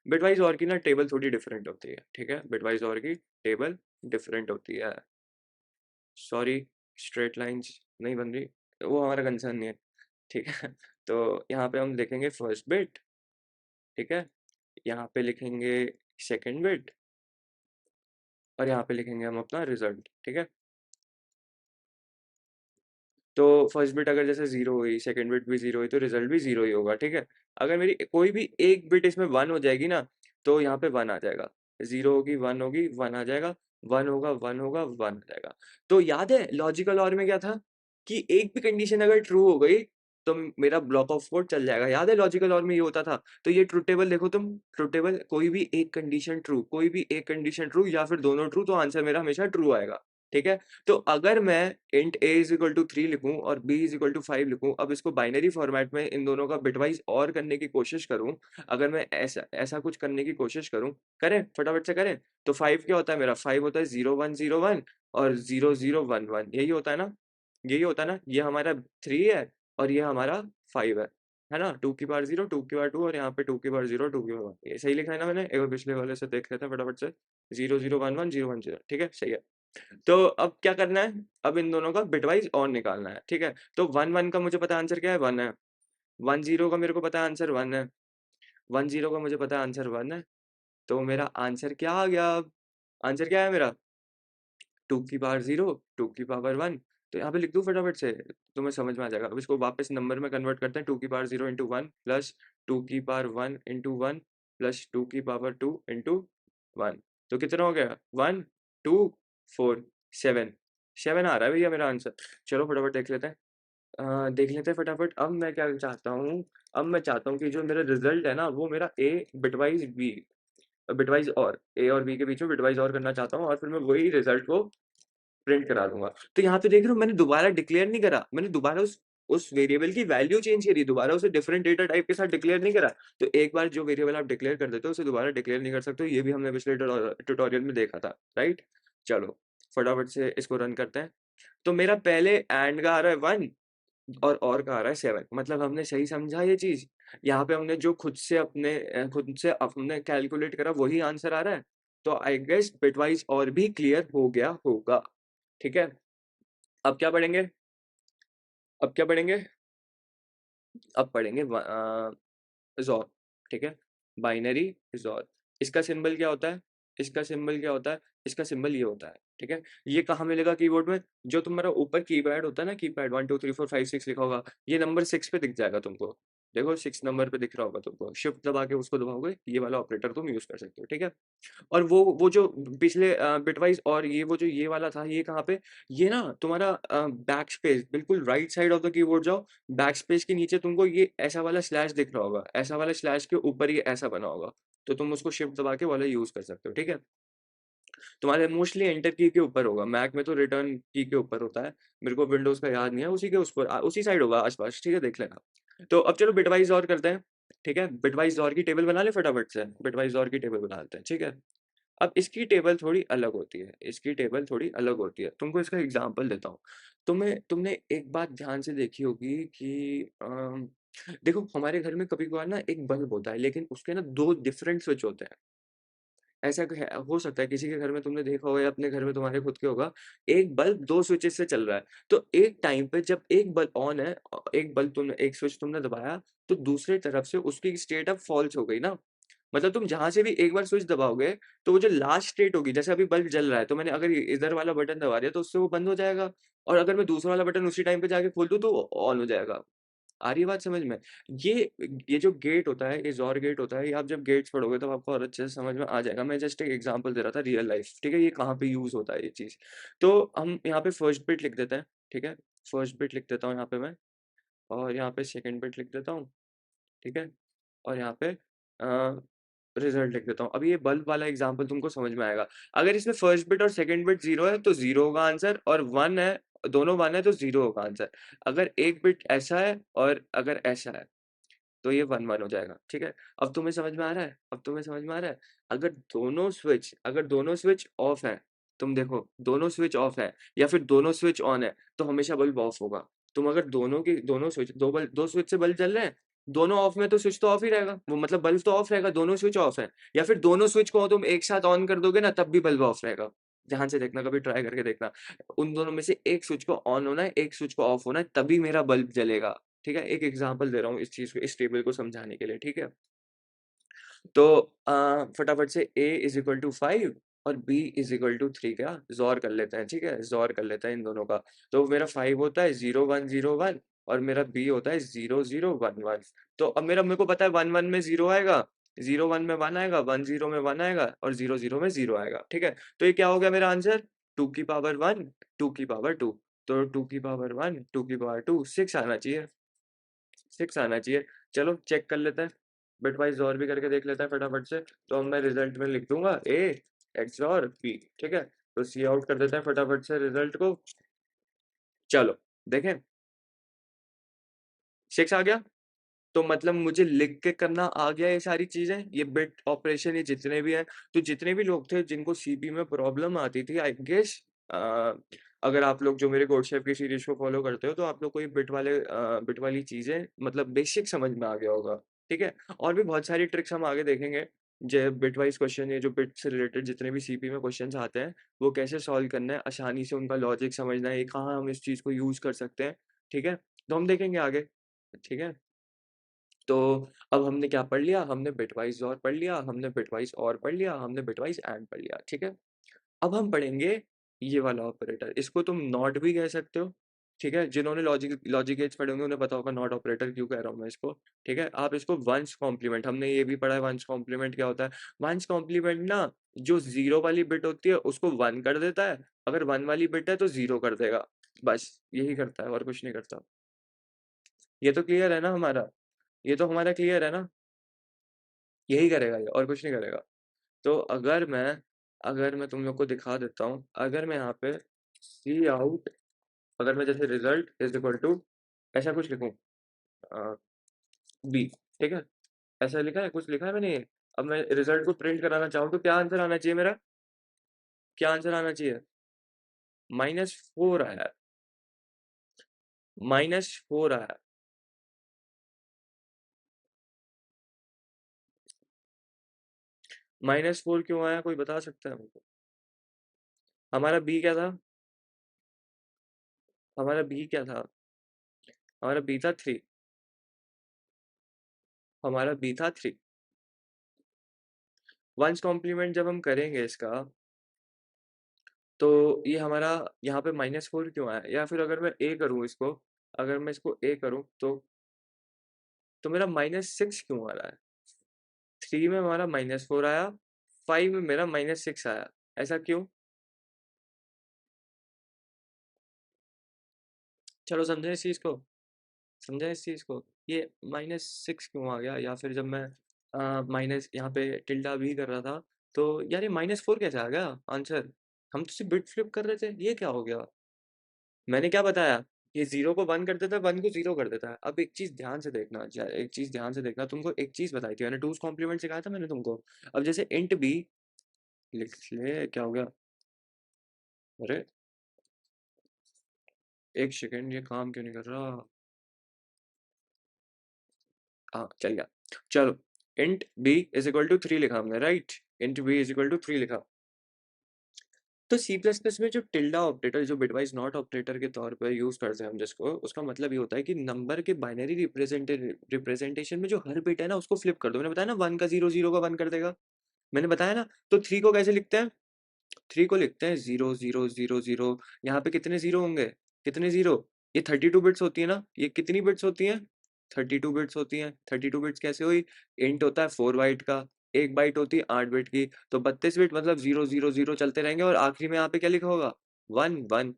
बिटवाइज़ और की ना टेबल थोड़ी डिफरेंट होती है, ठीक है? बिटवाइज़ और की टेबल डिफरेंट होती है। सॉरी, स्ट्रेट लाइन्स नहीं बन रही, वो हमारा कंसर्न नहीं है, ठीक है? तो यहाँ पे हम लिखेंगे फर्स्ट बिट, ठीक है? यहाँ पे लिखेंगे सेकंड बिट और यहाँ पे लिखेंगे हम अपना रिजल्ट, ठीक है? तो फर्स्ट बिट अगर जैसे 0 हुई, सेकंड बिट भी 0 हुई, तो रिजल्ट भी 0 ही होगा, ठीक है? अगर मेरी कोई भी एक बिट इसमें 1 हो जाएगी ना, तो यहाँ पे 1 आ जाएगा। 0 होगी, 1 होगी, 1 आ जाएगा, 1 होगा, 1 होगा, 1 आ जाएगा। तो याद है लॉजिकल और में क्या था कि एक भी कंडीशन अगर ट्रू हो गई, तो मेरा ब्लॉक ऑफ कोड चल जाएगा। याद है लॉजिकल और में ये होता था? तो ये ट्रुथ टेबल देखो तुम, ट्रुथ टेबल कोई भी एक कंडीशन ट्रू, कोई भी एक कंडीशन ट्रू या फिर दोनों ट्रू, तो आंसर मेरा हमेशा ट्रू आएगा, ठीक है? तो अगर मैं int a is equal to 3 लिखूं और b इज इक्वल टू 5 लिखूं, अब इसको बाइनरी फॉर्मेट में इन दोनों का बिटवाइज और करने की कोशिश करूं, अगर मैं ऐसा ऐसा कुछ करने की कोशिश करूं, करें फटाफट से करें। तो 5 क्या होता है मेरा? 5 होता है 0 1 0 1 और 0 0 1 1, यही होता है ना? यही होता है ना? ये हमारा 3 है और ये हमारा 5 है ना? 2 की पावर 0, 2 की पावर 2 और यहाँ पे 2 की पावर 0, 2 की पावर 1, ये सही लिखा है ना मैंने? एक बार पिछले वाले से देख लेते हैं फटाफट से। 0 0 1 1 0 1 0, ठीक है, सही है। तो अब क्या करना है? अब इन दोनों का बिटवाइज़ और निकालना है, ठीक है? तो 1 1 का मुझे पता है आंसर क्या है? 1 है। 1 0 का मेरे को पता है आंसर 1 है। 1 0 का मुझे पता है आंसर 1 है। तो मेरा आंसर क्या आ गया अब? आंसर क्या है मेरा? 2 की पावर 0, 2 की पावर 1, तो यहाँ पे लिख दूँ फटाफट से, तुम्हें समझ में आ जाएगा। अब इसको वापस नंबर में कन्वर्ट करते हैं, 2 की पावर 0 इंटू 1 प्लस 2 की पावर 1 इंटू 1 प्लस 2 की पावर 2 इंटू 1, तो कितना हो गया? 1 2 4 7, 7 आ रहा है भैया मेरा आंसर। चलो फटाफट देख लेते हैं। देख लेते हैं फटाफट। अब मैं क्या चाहता हूँ, अब मैं चाहता हूँ कि जो मेरा रिजल्ट है ना वो मेरा ए बिटवाइज बी, बिटवाइज और ए और बी के बीच में बिटवाइज और करना चाहता हूँ, और फिर मैं वही रिजल्ट को प्रिंट करा दूंगा। तो यहाँ पे देख रहे हो मैंने दोबारा डिक्लेयर नहीं करा, मैंने दोबारा उस वेरिएबल की वैल्यू चेंज करी, दोबारा उसे डिफरेंट डेटा टाइप के साथ डिक्लेयर नहीं करा। तो एक बार जो वेरिएबल आप डिक्लेयर कर देते हो उसे दोबारा डिक्लेयर नहीं कर सकते हो, ये भी हमने पिछले ट्यूटोरियल में देखा था, राइट। चलो फटाफट से इसको रन करते हैं। तो मेरा पहले एंड का आ रहा है 1 और का आ रहा है 7, मतलब हमने सही समझा ये चीज। यहाँ पे हमने जो खुद से अपने कैलकुलेट करा वही आंसर आ रहा है। तो आई गेस बिटवाइज और भी क्लियर हो गया होगा। ठीक है, अब क्या पढ़ेंगे? अब क्या पढ़ेंगे? अब पढ़ेंगे XOR। ठीक है, बाइनरी XOR। इसका सिंबल क्या होता है? इसका सिंबल क्या होता है? इसका सिंबल ये होता है। ठीक है, ये कहाँ मिलेगा कीबोर्ड में? जो तुम्हारा ऊपर कीपैड होता है ना, कीपैड 1 2 3 4 5 6 लिखा होगा, ये नंबर 6 पे दिख जाएगा तुमको। देखो 6 नंबर पे दिख रहा होगा तुमको, शिफ्ट दबा के उसको दबाओगे, ये वाला ऑपरेटर तुम यूज कर सकते हो। ठीक है, और वो जो पिछले बिटवाइज और ये वो जो ये वाला था, ये कहाँ पे? ये ना तुम्हारा बैक स्पेस, बिल्कुल right side of the keyboard जाओ, बैक स्पेस के नीचे तुमको ये ऐसा वाला स्लैश दिख रहा होगा, ऐसा वाला स्लैश के ऊपर ये ऐसा बना होगा, तो तुम उसको शिफ्ट दबा के वाला यूज कर सकते हो। ठीक है, तुम्हारे मोस्टली एंटर की के ऊपर होगा, मैक में तो रिटर्न की के ऊपर होता है, मेरे को विंडोज का याद नहीं है, उसी के उस पर उसी साइड होगा आसपास। ठीक है, देख लेना। तो अब चलो बिटवाइज और करते हैं। ठीक है, बिटवाइज और की टेबल बना ले फटाफट से, बिटवाइज और की टेबल बना लेते हैं। ठीक है, अब इसकी टेबल थोड़ी अलग होती है, इसकी टेबल थोड़ी अलग होती है, तुमको इसका एग्जांपल देता हूँ। तुमने एक बात ध्यान से देखी होगी कि देखो हमारे घर में कभी कभार ना एक बल्ब होता है, लेकिन उसके ना दो डिफरेंट स्विच होते हैं। ऐसा हो सकता है किसी के घर में तुमने देखा हो, या अपने घर में तुम्हारे खुद के होगा, एक बल्ब दो स्विचेस से चल रहा है। तो एक टाइम पे जब एक बल्ब ऑन है, एक बल्ब तुमने एक स्विच तुमने दबाया, तो दूसरे तरफ से उसकी स्टेट अब फॉल्स हो गई ना। मतलब तुम जहाँ से भी एक बार स्विच दबाओगे, तो वो जो लास्ट स्टेट होगी, जैसे अभी बल्ब जल रहा है, तो मैंने अगर इधर वाला बटन दबा दिया तो उससे वो बंद हो जाएगा, और अगर मैं दूसरा वाला बटन उसी टाइम पे जाके खोल दूँ तो ऑन हो जाएगा। आ रही है बात समझ में? ये ये जो गेट होता है, ये ज़ोर गेट होता है, ये आप जब गेट्स पढ़ोगे तो आपको और अच्छे से समझ में आ जाएगा। मैं जस्ट एक एग्जांपल दे रहा था रियल लाइफ। ठीक है, ये कहाँ पे यूज़ होता है ये चीज़। तो हम यहाँ पे फर्स्ट बिट लिख देते हैं। ठीक है, फर्स्ट बिट लिख देता हूँ यहाँ पे मैं, और यहाँ पे सेकंड बिट लिख देता हूँ। ठीक है, और यहाँ पे रिजल्ट लिख देता हूँ। अब ये बल्ब वाला एग्जांपल तुमको समझ में आएगा। अगर इसमें फर्स्ट बिट और सेकंड बिट 0 है तो 0 होगा आंसर, और 1 है, दोनों 1 है तो 0 होगा आंसर। अगर एक बिट ऐसा है और अगर ऐसा है, तो ये 1-1 हो जाएगा। ठीक है? अब तुम्हें समझ में आ रहा है? अब तुम्हें समझ में आ रहा है? अगर दोनों स्विच ऑफ हैं, तुम देखो दोनों स्विच ऑफ हैं या फिर दोनों स्विच ऑन है, तो हमेशा बल्ब ऑफ होगा। तुम अगर दोनों स्विच दो स्विच से बल्ब जल रहे हैं, दोनों ऑफ में तो स्विच तो ऑफ ही रहेगा। वो मतलब बल्ब तो ऑफ रहेगा, दोनों स्विच ऑफ है। या फिर दोनों स्विच को तुम एक साथ ऑन कर दोगे ना, तब भी बल्ब ऑफ रहेगा। ध्यान से देखना, कभी ट्राई करके देखना। उन दोनों में से एक स्विच को ऑन होना है, एक स्विच को ऑफ होना है, तभी मेरा बल्ब जलेगा। ठीक है, एक एग्जांपल दे रहा हूँ इस चीज को, इस टेबल को समझाने के लिए। ठीक है, तो फटाफट से a इज इक्वल टू 5 और b इज इक्वल टू 3 का जोर कर लेते हैं। ठीक है, जोर कर लेते हैं इन दोनों का। तो मेरा 5 होता है 0 1 0 1, और मेरा b होता है 0 0 1 1। तो अब मेरे को पता है 1 1 में 0 आएगा, 0 1 में 1 आएगा, 1 0 में 1 आएगा, और 0 0 में 0 आएगा। ठीक है, तो ये क्या हो गया मेरा आंसर? 2 की पावर 1, 2 की पावर 2। तो 2 की पावर 1, 2 की पावर 2, 6 आना चाहिए, 6 आना चाहिए। चलो चेक कर लेते हैं, बिटवाइज और भी करके देख लेते हैं फटाफट से। तो अब मैं रिजल्ट में लिख दूंगा ए एक्स और बी। ठीक है, तो सी आउट कर देते हैं फटाफट से रिजल्ट को। चलो देखें, 6 आ गया। तो मतलब मुझे लिख के करना आ गया ये सारी चीजें, ये बिट ऑपरेशन, ये जितने भी हैं। तो जितने भी लोग थे जिनको सीपी में प्रॉब्लम आती थी, आई गेस अगर आप लोग जो मेरे गॉडशेफ की सीरीज को फॉलो करते हो, तो आप लोग को ये बिट वाली चीजें मतलब बेसिक समझ में आ गया होगा। ठीक है, और भी बहुत सारी ट्रिक्स हम आगे देखेंगे, जो बिट वाइज क्वेश्चन, ये जो बिट से रिलेटेड जितने भी सीपी में क्वेश्चंस आते हैं, वो कैसे सॉल्व करना है, आसानी से उनका लॉजिक समझना है, ये कहाँ हम इस चीज को यूज कर सकते हैं। ठीक है, तो हम देखेंगे आगे। ठीक है, तो अब हमने क्या पढ़ लिया? हमने बिटवाइज़ और पढ़ लिया, हमने बिटवाइज़ और पढ़ लिया, हमने बिटवाइज़ एंड पढ़ लिया। ठीक है, अब हम पढ़ेंगे ये वाला ऑपरेटर, इसको तुम नॉट भी कह सकते हो, ठीक है। जिन्होंने लॉजिक गेट्स पढ़े होंगे उन्हें पता होगा नॉट ऑपरेटर क्यों कह रहा हूँ मैं इसको, ठीक है। आप इसको वंस कॉम्प्लीमेंट, हमने ये भी पढ़ा है वंस कॉम्प्लीमेंट क्या होता है। वंस कॉम्प्लीमेंट ना, जो जीरो वाली बिट होती है उसको वन कर देता है, अगर वन वाली बिट है तो जीरो कर देगा, बस यही करता है और कुछ नहीं करता। ये तो क्लियर है ना हमारा, ये तो हमारा क्लियर है ना, यही करेगा ये और कुछ नहीं करेगा। तो अगर मैं तुम लोग को दिखा देता हूँ, अगर मैं यहाँ पे सी आउट, अगर मैं जैसे रिजल्ट इज इक्वल टू ऐसा कुछ लिखूं, बी, ठीक है, ऐसा लिखा है, कुछ लिखा है मैंने ये। अब मैं रिजल्ट को प्रिंट कराना चाहूँ तो क्या आंसर आना चाहिए मेरा, क्या आंसर आना चाहिए, -4 आया है, -4 आया है। -4 क्यों आया, कोई बता सकता है हमको। हमारा बी क्या था, हमारा बी क्या था, हमारा बी था 3, हमारा बी था 3। वंस कॉम्प्लीमेंट जब हम करेंगे इसका, तो ये हमारा यहाँ पे -4 क्यों आया, या फिर अगर मैं ए करूँ इसको, अगर मैं इसको ए करूँ तो मेरा -6 क्यों आ रहा है। 3 में हमारा -4 आया, 5 में मेरा -6 आया, ऐसा क्यों। चलो समझे इस चीज को, समझे इस चीज को, ये -6 क्यों आ गया, या फिर जब मैं माइनस यहाँ पे टिल्डा भी कर रहा था, तो यार ये -4 कैसे आ गया आंसर, हम तो सिर्फ बिट फ्लिप कर रहे थे, ये क्या हो गया। मैंने क्या बताया, ये जीरो को वन कर देता है, वन को जीरो कर देता है। अब एक चीज ध्यान से देखना, एक चीज ध्यान से देखना, तुमको एक चीज बताई थी मैंने, टूज कॉम्प्लीमेंट सिखाया था मैंने तुमको। अब जैसे इंट बी लिख ले, क्या हो गया, अरे एक सेकेंड, ये काम क्यों नहीं कर रहा, हाँ चल गया। चलो, int b is equal to 3 लिखा हमने, right, int b is equal to 3 लिखा। तो सी प्लस प्लस में जो टिल्डा ऑपरेटर, जो बिटवाइज नॉट ऑपरेटर के तौर पर यूज करते हैं हम जिसको, उसका मतलब ये होता है कि नंबर के बाइनरी रिप्रेजेंटेशन में जो हर बिट है ना उसको फ्लिप कर दो। मैंने बताया ना, वन का जीरो, जीरो का वन कर देगा, मैंने बताया ना। तो 3 को कैसे लिखते हैं, 3 को लिखते हैं 0 0 0 0। यहाँ पे कितने जीरो होंगे, कितने जीरो, ये 32 बिट्स होती है ना, ये कितनी बिट्स होती हैं, 32 बिट्स होती हैं। 32 बिट्स कैसे हुई, इंट होता है 4 बाइट का, एक बाइट होती है 8 बिट की, तो 32 बिट मतलब 0 0 0 चलते रहेंगे, और आखिरी में यहाँ पे क्या लिखा होगा, 1 1।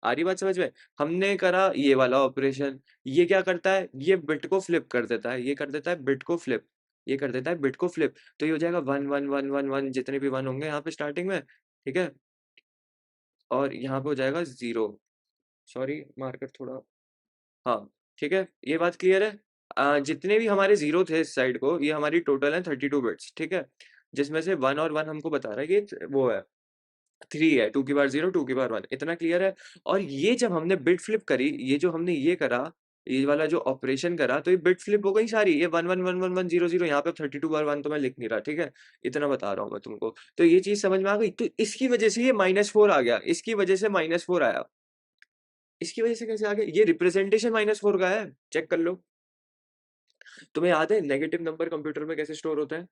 आ रही बात समझ में। हमने करा ये वाला ऑपरेशन, ये क्या करता है, ये बिट को फ्लिप कर देता है, ये कर देता है बिट को फ्लिप, ये कर देता है बिट को फ्लिप। तो ये हो जाएगा 1 1 1 1 1, जितने भी वन होंगे यहाँ पे स्टार्टिंग में, ठीक है, और यहाँ पे हो जाएगा 0। सॉरी मार्कर थोड़ा, हाँ ठीक है, ये बात क्लियर है। जितने भी हमारे जीरो थे इस साइड को, ये हमारी टोटल है 32 बिट्स, ठीक है, जिसमें से वन और वन हमको बता रहा है कि वो है 3 है, 2 की बार 0 2 की बार 1, इतना क्लियर है। और ये जब हमने बिट फ्लिप करी, ये जो हमने ये करा, ये वाला जो ऑपरेशन करा, तो ये बिट फ्लिप हो गई सारी, ये 1 1 1 1 1 0 0, यहाँ पे 32 बार 1 तो मैं लिख नहीं रहा, ठीक है, इतना बता रहा हूँ मैं तुमको। तो ये चीज समझ में आ गई, तो इसकी वजह से ये -4 आ गया, इसकी वजह से -4 आया, इसकी वजह से कैसे आ गया, ये रिप्रेजेंटेशन -4 का है, चेक कर लो। तुम्हें याद है नेगेटिव नंबर कंप्यूटर में कैसे स्टोर होता है,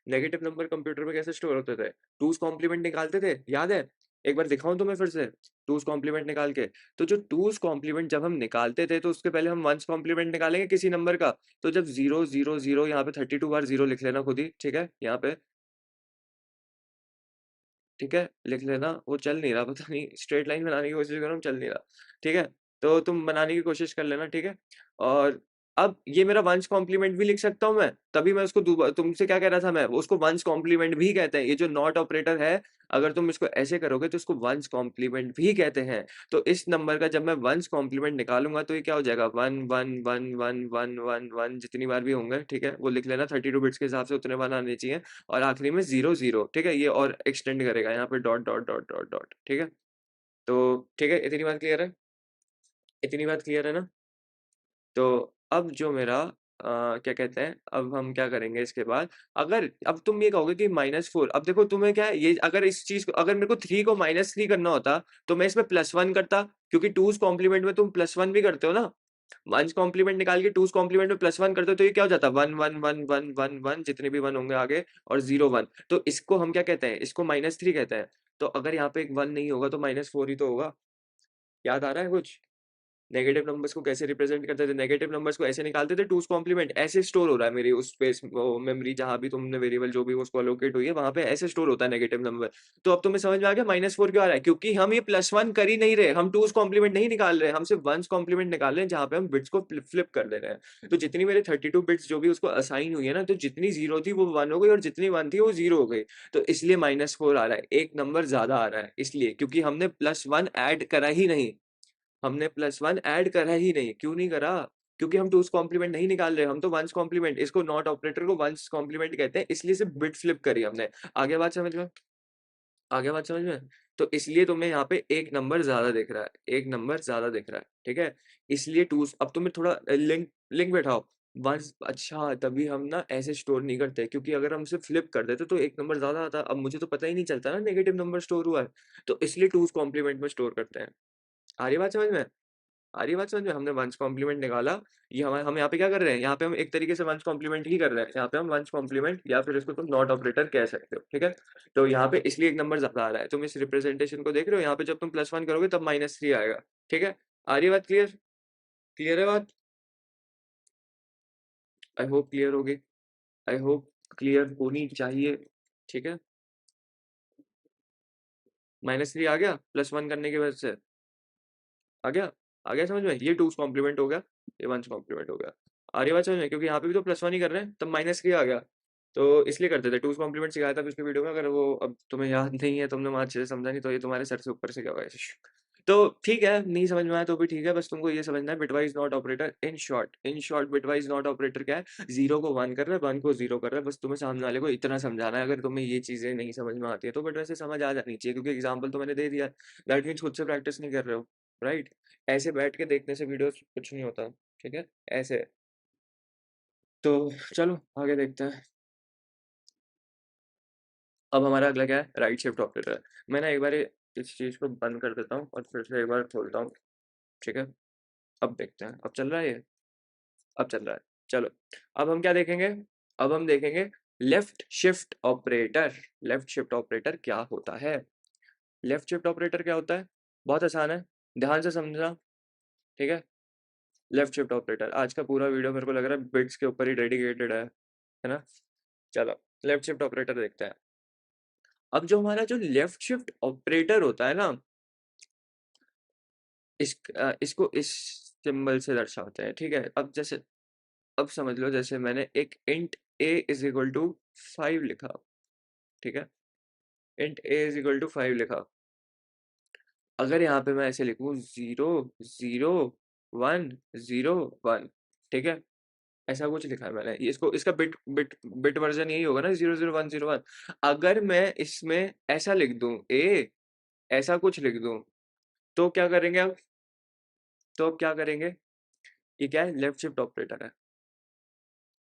नेगेटिव नंबर कंप्यूटर में कैसे स्टोर होते थे, टूज कॉम्प्लीमेंट निकालते थे, याद है, एक बार दिखाऊं तुम्हें फिर से, टूज कॉम्प्लीमेंट निकाल के। तो जो टूज कॉम्प्लीमेंट जब हम निकालते थे, तो उसके पहले हम वंस कॉम्प्लीमेंट निकालेंगे किसी नंबर का, तो जब 0 0 0, यहाँ पे 32 बार 0 लिख लेना खुद ही, ठीक है, यहाँ पे, ठीक है, लिख लेना, वो चल नहीं रहा, पता नहीं स्ट्रेट लाइन बनाने की कोशिश कर रहा हूँ, चल नहीं रहा, ठीक है, तो तुम बनाने की कोशिश कर लेना, ठीक है। और अब ये मेरा वंस कॉम्प्लीमेंट भी लिख सकता हूँ मैं, तभी मैं उसको तुमसे क्या कह रहा था मैं, उसको वंस कॉम्प्लीमेंट भी कहते हैं, ये जो नॉट ऑपरेटर है, अगर तुम इसको ऐसे करोगे तो इसको वंस कॉम्प्लीमेंट भी कहते हैं। तो इस नंबर का जब मैं वंस कॉम्प्लीमेंट निकालूंगा, तो ये क्या हो जाएगा, 1 1 1 1 1 1 1, जितनी बार भी होंगे, ठीक है, वो लिख लेना, 32 बिट्स के हिसाब से उतने बार आने चाहिए, और आखिरी में 0 0, ठीक है, ये और एक्सटेंड करेगा यहाँ पे dot dot dot dot dot, ठीक है। तो ठीक है, इतनी बात क्लियर है, इतनी बात क्लियर है ना। तो अब जो मेरा क्या कहते हैं, अब हम क्या करेंगे इसके बाद, अगर अब तुम ये कहोगे कि -4, अब देखो तुम्हें क्या है, ये अगर इस चीज को, अगर मेरे को 3 को -3 करना होता, तो मैं इसमें +1 करता, क्योंकि टूज कॉम्प्लीमेंट में तुम +1 भी करते हो ना, वंस कॉम्प्लीमेंट निकाल के टूज कॉम्प्लीमेंट में +1 करते हो, तो ये क्या हो जाता, 1 1 1 1 1 1, जितने भी वन होंगे आगे, और 0 1। तो इसको हम क्या कहते हैं, इसको -3 कहते हैं। तो अगर यहाँ पे एक 1 नहीं होगा तो -4 ही तो होगा। याद आ रहा है कुछ? नेगेटिव नंबर्स को कैसे रिप्रेजेंट करते थे? नेगेटिव नंबर्स को ऐसे निकालते थे, टूज कॉम्प्लीमेंट ऐसे स्टोर हो रहा है मेरी उस स्पेस मेमोरी, जहां भी तुमने वेरिएबल जो भी उसको अलोकेट हुई है वहां पे ऐसे स्टोर होता है नेगेटिव नंबर। तो अब तुम्हें समझ में आ गया -4 क्यों आ रहा है? क्योंकि हम ये +1 कर ही नहीं रहे, हम टूज कॉम्प्लीमेंट नहीं निकाल रहे, हम सिर्फ वंस कॉम्प्लीमेंट निकाल रहे हैं, जहां पे हम बिट्स को फ्लिप कर दे रहे हैं। तो जितनी मेरे 32 बिट्स जो भी उसको असाइन हुई है ना, तो जितनी जीरो थी वो 1 हो गई और जितनी 1 थी वो 0 हो गई। तो इसलिए -4 आ रहा है, एक नंबर ज्यादा आ रहा है इसलिए, क्योंकि हमने +1 ऐड करा ही नहीं। हमने +1 ऐड करा ही नहीं। क्यों नहीं करा? क्योंकि हम टूज कॉम्प्लीमेंट नहीं निकाल रहे, हम तो वंस कॉम्प्लीमेंट, इसको नॉट ऑपरेटर को वंस कॉम्प्लीमेंट कहते हैं, इसलिए सिर्फ बिट फ्लिप करी हमने। आगे बात समझ में? आगे बात समझ में? तो इसलिए तुम्हें यहाँ पे एक नंबर ज्यादा दिख रहा है, एक नंबर ज्यादा दिख रहा है, ठीक है? इसलिए टूज, अब तुम्हें थोड़ा लिंक लिंक बैठाओ। वंस, अच्छा तभी हम ना ऐसे स्टोर नहीं करते, क्योंकि अगर हम सिर्फ फ्लिप कर देते तो एक नंबर ज्यादा आता। अब मुझे तो पता ही नहीं चलता ना नेगेटिव नंबर स्टोर हुआ है, तो इसलिए टूज कॉम्प्लीमेंट में स्टोर करते हैं। आ रही बात समझ में? आ रही है बात समझ में? हमने वंस कॉम्प्लीमेंट निकाला। ये हम यहाँ पे क्या कर रहे हैं? यहाँ पे हम एक तरीके से वंस कॉम्प्लीमेंट ही कर रहे हैं। यहाँ पे हम वंस कॉम्प्लीमेंट, या फिर इसको तुम नॉट ऑपरेटर कह सकते हो, ठीक है? तो यहाँ पे इसलिए एक नंबर ज्यादा आ रहा है। तुम इस रिप्रेजेंटेशन को देख रहे हो? यहाँ पे जब तुम +1 करोगे तब -3 आएगा, ठीक है? आ रही है बात क्लियर? क्लियर है बात? आई होप क्लियर होगी। आई होप क्लियर होनी चाहिए, ठीक है? -3 आ गया +1 करने की वजह से। आ गया? आ गया समझ में? ये टूज कॉम्प्लीमेंट हो गया, ये वंस कॉम्प्लीमेंट हो गया। आ रही है बात समझ में? क्योंकि यहाँ पे भी तो +1 ही कर रहे हैं, तब -3 आ गया। तो इसलिए करते थे, टूज कॉम्प्लीमेंट सिखाया था पिछली वीडियो में, अगर वो अब तुम्हें याद नहीं है, तुमने वहाँ अच्छे से समझा नहीं, तो ये तुम्हारे सर से ऊपर से क्या होगा ऐसे। तो ठीक है, नहीं समझ में आया तो भी ठीक है, बस तुमको ये समझना है bitwise not operator. In short bitwise not operator क्या है? 0 को 1 कर रहा है, 1 को 0 कर रहा है, बस तुम्हें सामने वाले को इतना समझाना है। अगर तुम्हें ये चीजें नहीं समझ में आती है तो बट वैसे समझ आ जानी चाहिए, क्योंकि एग्जाम्पल तो मैंने दे दिया। दैट मीन्स खुद से प्रैक्टिस नहीं कर रहे हो, राइट? ऐसे बैठ के देखने से वीडियोस कुछ नहीं होता, ठीक है? ऐसे। तो चलो आगे देखते हैं। अब हमारा अगला क्या है? Right shift operator. मैं ना एक बार इस चीज को बंद कर देता हूँ और फिर से एक बार खोलता हूँ, ठीक है? अब देखते हैं, अब चल रहा है ये? अब चल रहा है। चलो, अब हम क्या देखेंगे? अब हम देखेंगे left shift operator. Left shift operator क्या होता है? लेफ्ट शिफ्ट ऑपरेटर क्या होता है? बहुत आसान है, ध्यान से समझना, ठीक है? लेफ्ट शिफ्ट ऑपरेटर, आज का पूरा वीडियो मेरे को लग रहा है बिट्स के ऊपर ही डेडिकेटेड है ना? चलो, लेफ्ट शिफ्ट ऑपरेटर देखते हैं। अब जो हमारा जो लेफ्ट शिफ्ट ऑपरेटर होता है ना, इसको इस सिंबल से दर्शाते हैं, ठीक है? अब जैसे, अब समझ लो, जैसे मैंने एक int a is equal to 5 लिखा, ठीक है? Int a is equal to 5 लिखा। अगर यहाँ पे मैं ऐसे लिखूं 0 0 1 0 1, ठीक है? ऐसा कुछ लिखा है मैंने, इसको, इसका बिट बिट बिट वर्जन यही होगा ना, 0 0 1 0 1। अगर मैं इसमें ऐसा लिख दूं ए, ऐसा कुछ लिख दूं, तो क्या करेंगे अब? तो अब क्या करेंगे? ये क्या है? लेफ्ट शिफ्ट ऑपरेटर है।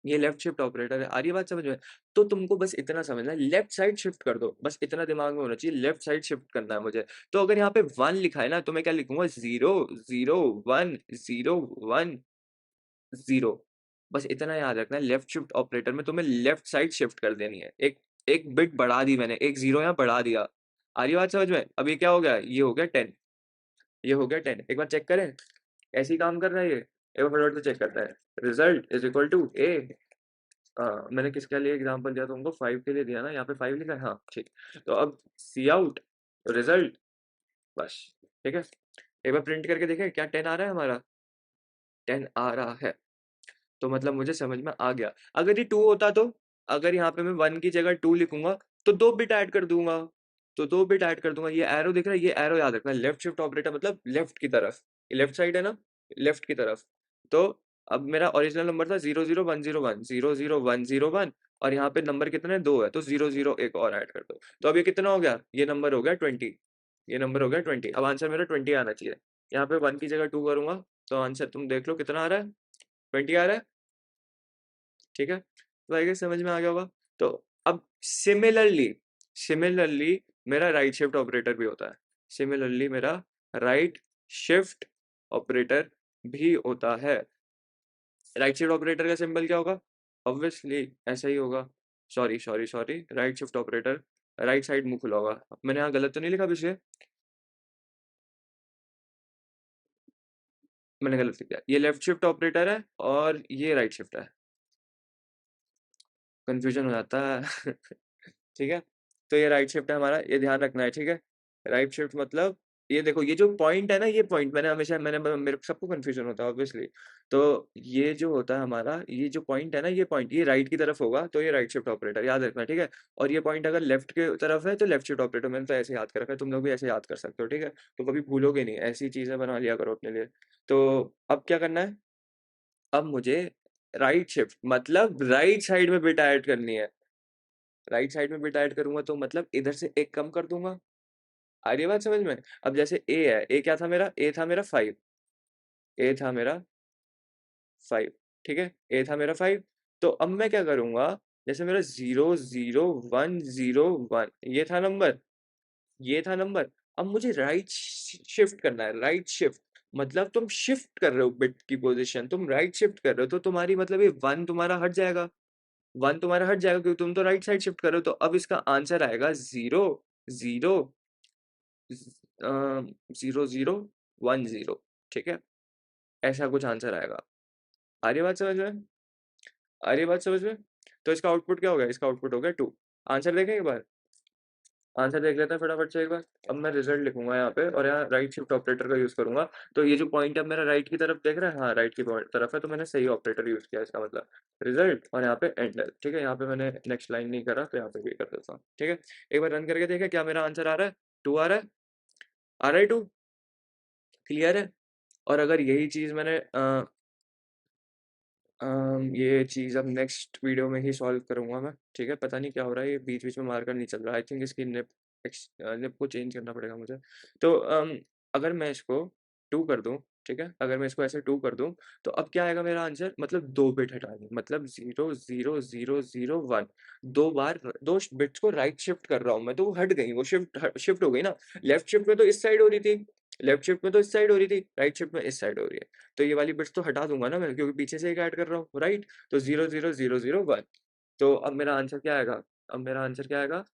ये लेफ्ट शिफ्ट ऑपरेटर है। आ रही है बात समझ में? तो तुमको बस इतना समझना है, लेफ्ट साइड शिफ्ट कर दो, बस इतना दिमाग में होना चाहिए, लेफ्ट साइड शिफ्ट करना है मुझे। तो अगर यहाँ पे 1 लिखा है ना, तो मैं क्या लिखूंगा? 0 0 1 0 1 0। बस इतना याद रखना है, लेफ्ट शिफ्ट ऑपरेटर में तुम्हें लेफ्ट साइड शिफ्ट कर देनी है। एक एक बिट बढ़ा दी मैंने, एक 0 यहाँ बढ़ा दिया। आ रही है बात समझ में? अब ये क्या हो गया? ये हो गया 10। ये हो गया 10। एक बार चेक करें, ऐसे ही काम कर रहा है ये? एक बार फटाफट से चेक करता है। रिजल्ट इज इक्वल टू ए। मैंने किसके लिए एग्जांपल दिया तुमको? 5 के लिए दिया ना, यहाँ पे 5 लिखा है, हाँ ठीक। तो अब सी आउट रिजल्ट, बस, ठीक है? एक बार प्रिंट करके देखें क्या 10 आ रहा है हमारा? 10 आ रहा है, तो मतलब मुझे समझ में आ गया। अगर ये 2 होता तो, अगर यहाँ पे मैं 1 की जगह 2 लिखूंगा तो 2 बिट ऐड कर दूंगा, तो 2 बिट ऐड कर दूंगा। ये एरो दिख रहा है? ये एरो याद रखना, लेफ्ट शिफ्ट ऑपरेटर मतलब लेफ्ट की तरफ, लेफ्ट साइड है ना, लेफ्ट की तरफ। तो अब मेरा ओरिजिनल नंबर था 0 0 1 0 1 0 0 1 0 1, और यहाँ पे नंबर कितने? 2 है, तो 0 0 एक और ऐड कर दो। तो अब ये कितना हो गया? ये नंबर हो गया 20। ये नंबर हो गया 20। अब आंसर मेरा 20 आना चाहिए। यहाँ पे 1 की जगह 2 करूंगा तो आंसर तुम देख लो कितना आ रहा है? 20 आ रहा है, ठीक है? तो आई गेस समझ में आ गया होगा। तो अब सिमिलरली मेरा राइट शिफ्ट ऑपरेटर भी होता है। सिमिलरली मेरा राइट शिफ्ट ऑपरेटर भी होता है। राइट शिफ्ट ऑपरेटर का सिंबल क्या होगा? ऑब्वियसली ऐसा ही होगा। Sorry sorry sorry, right shift operator right side मुंह खुला होगा। मैंने यहाँ गलत तो नहीं लिखा पीछे? मैंने गलत लिख दिया। ये लेफ्ट शिफ्ट ऑपरेटर है और ये राइट शिफ्ट है। कंफ्यूजन हो जाता है। ठीक है, तो ये राइट शिफ्ट है हमारा, ये ध्यान रखना है, ठीक है। राइट शिफ्ट मतलब ये देखो, ये जो पॉइंट है ना, ये पॉइंट मैंने हमेशा मेरे को सबको कंफ्यूजन होता है ऑब्वियसली। तो ये जो होता है हमारा, ये जो पॉइंट है ना, ये पॉइंट ये राइट की तरफ होगा तो ये राइट शिफ्ट ऑपरेटर, याद रखना, ठीक है। और ये पॉइंट अगर लेफ्ट की तरफ है तो लेफ्ट शिफ्ट ऑपरेटर। मैंने तो ऐसे याद कर रखा है, तुम लोग भी ऐसे याद कर सकते हो, ठीक है। तो कभी भूलोगे नहीं, ऐसी चीजें बना लिया करो अपने लिए। तो अब क्या करना है, अब मुझे राइट शिफ्ट मतलब राइट साइड में बिट ऐड करनी है। राइट साइड में बिट ऐड करूंगा तो मतलब इधर से एक कम कर दूंगा। आ रही है बात समझ में? अब जैसे ए है, ए क्या था मेरा, ए था मेरा 5, ए था मेरा 5, ठीक है, ए था मेरा 5। तो अब मैं क्या करूंगा, जैसे मेरा 0 0 1 0 1 ये था नंबर, ये था नंबर। अब मुझे राइट शिफ्ट करना है, राइट शिफ्ट मतलब तुम शिफ्ट कर रहे हो बिट की पोजीशन, तुम राइट शिफ्ट कर रहे हो, तो तुम्हारी मतलब ये 1 तुम्हारा हट जाएगा, 1 तुम्हारा हट जाएगा क्योंकि तुम तो राइट साइड शिफ्ट कर रहे हो। तो अब इसका आंसर आएगा 0 0 0 0 1 0, ठीक है, ऐसा कुछ आंसर आएगा। आ रही है बात समझ में? आ रही है बात समझ में? तो इसका आउटपुट क्या हो गया, इसका आउटपुट हो गया 2। आंसर देखें एक बार, आंसर देख लेते हैं फटाफट से एक बार। अब मैं रिजल्ट लिखूंगा यहाँ पे और यहाँ राइट शिफ्ट ऑपरेटर का यूज करूंगा। तो ये जो पॉइंट है मेरा राइट की तरफ देख रहा है, हाँ राइट की तरफ है, तो मैंने सही ऑपरेटर यूज किया, इसका मतलब रिजल्ट, और यहाँ पे एंड है, ठीक है। यहाँ पे मैंने नेक्स्ट लाइन नहीं करा तो यहाँ पे भी कर देता हूँ, ठीक है। एक बार रन करके देखें क्या मेरा आंसर आ रहा है, 2 आ रहा है, आ रहा है 2, क्लियर है। और अगर यही चीज मैंने ये चीज़ अब नेक्स्ट वीडियो में ही सॉल्व करूंगा मैं, ठीक है। पता नहीं क्या हो रहा है, ये बीच बीच में मार्कर नहीं चल रहा। आई थिंक इसकी निप को चेंज करना पड़ेगा मुझे। तो अगर मैं इसको 2 कर दूं, ठीक है, अगर मैं इसको ऐसे 2 कर दूं, तो अब क्या आएगा मेरा आंसर, मतलब 2 बिट हटाने, मतलब 0 0 0 0 1, 2 बार 2 बिट्स को राइट शिफ्ट कर रहा हूँ मैं, तो वो हट गई, वो शिफ्ट हो गई ना। लेफ्ट शिफ्ट में तो इस साइड हो रही थी, लेफ्ट शिफ्ट में तो इस साइड हो रही थी, राइट शिफ्ट में इस साइड हो रही है। तो ये वाली बिट्स तो हटा दूंगा ना मैं, क्योंकि पीछे से एक ऐड कर रहा हूँ, राइट। तो 0 0 0 0 1। तो अब मेरा आंसर क्या आएगा, अब मेरा आंसर क्या आएगा,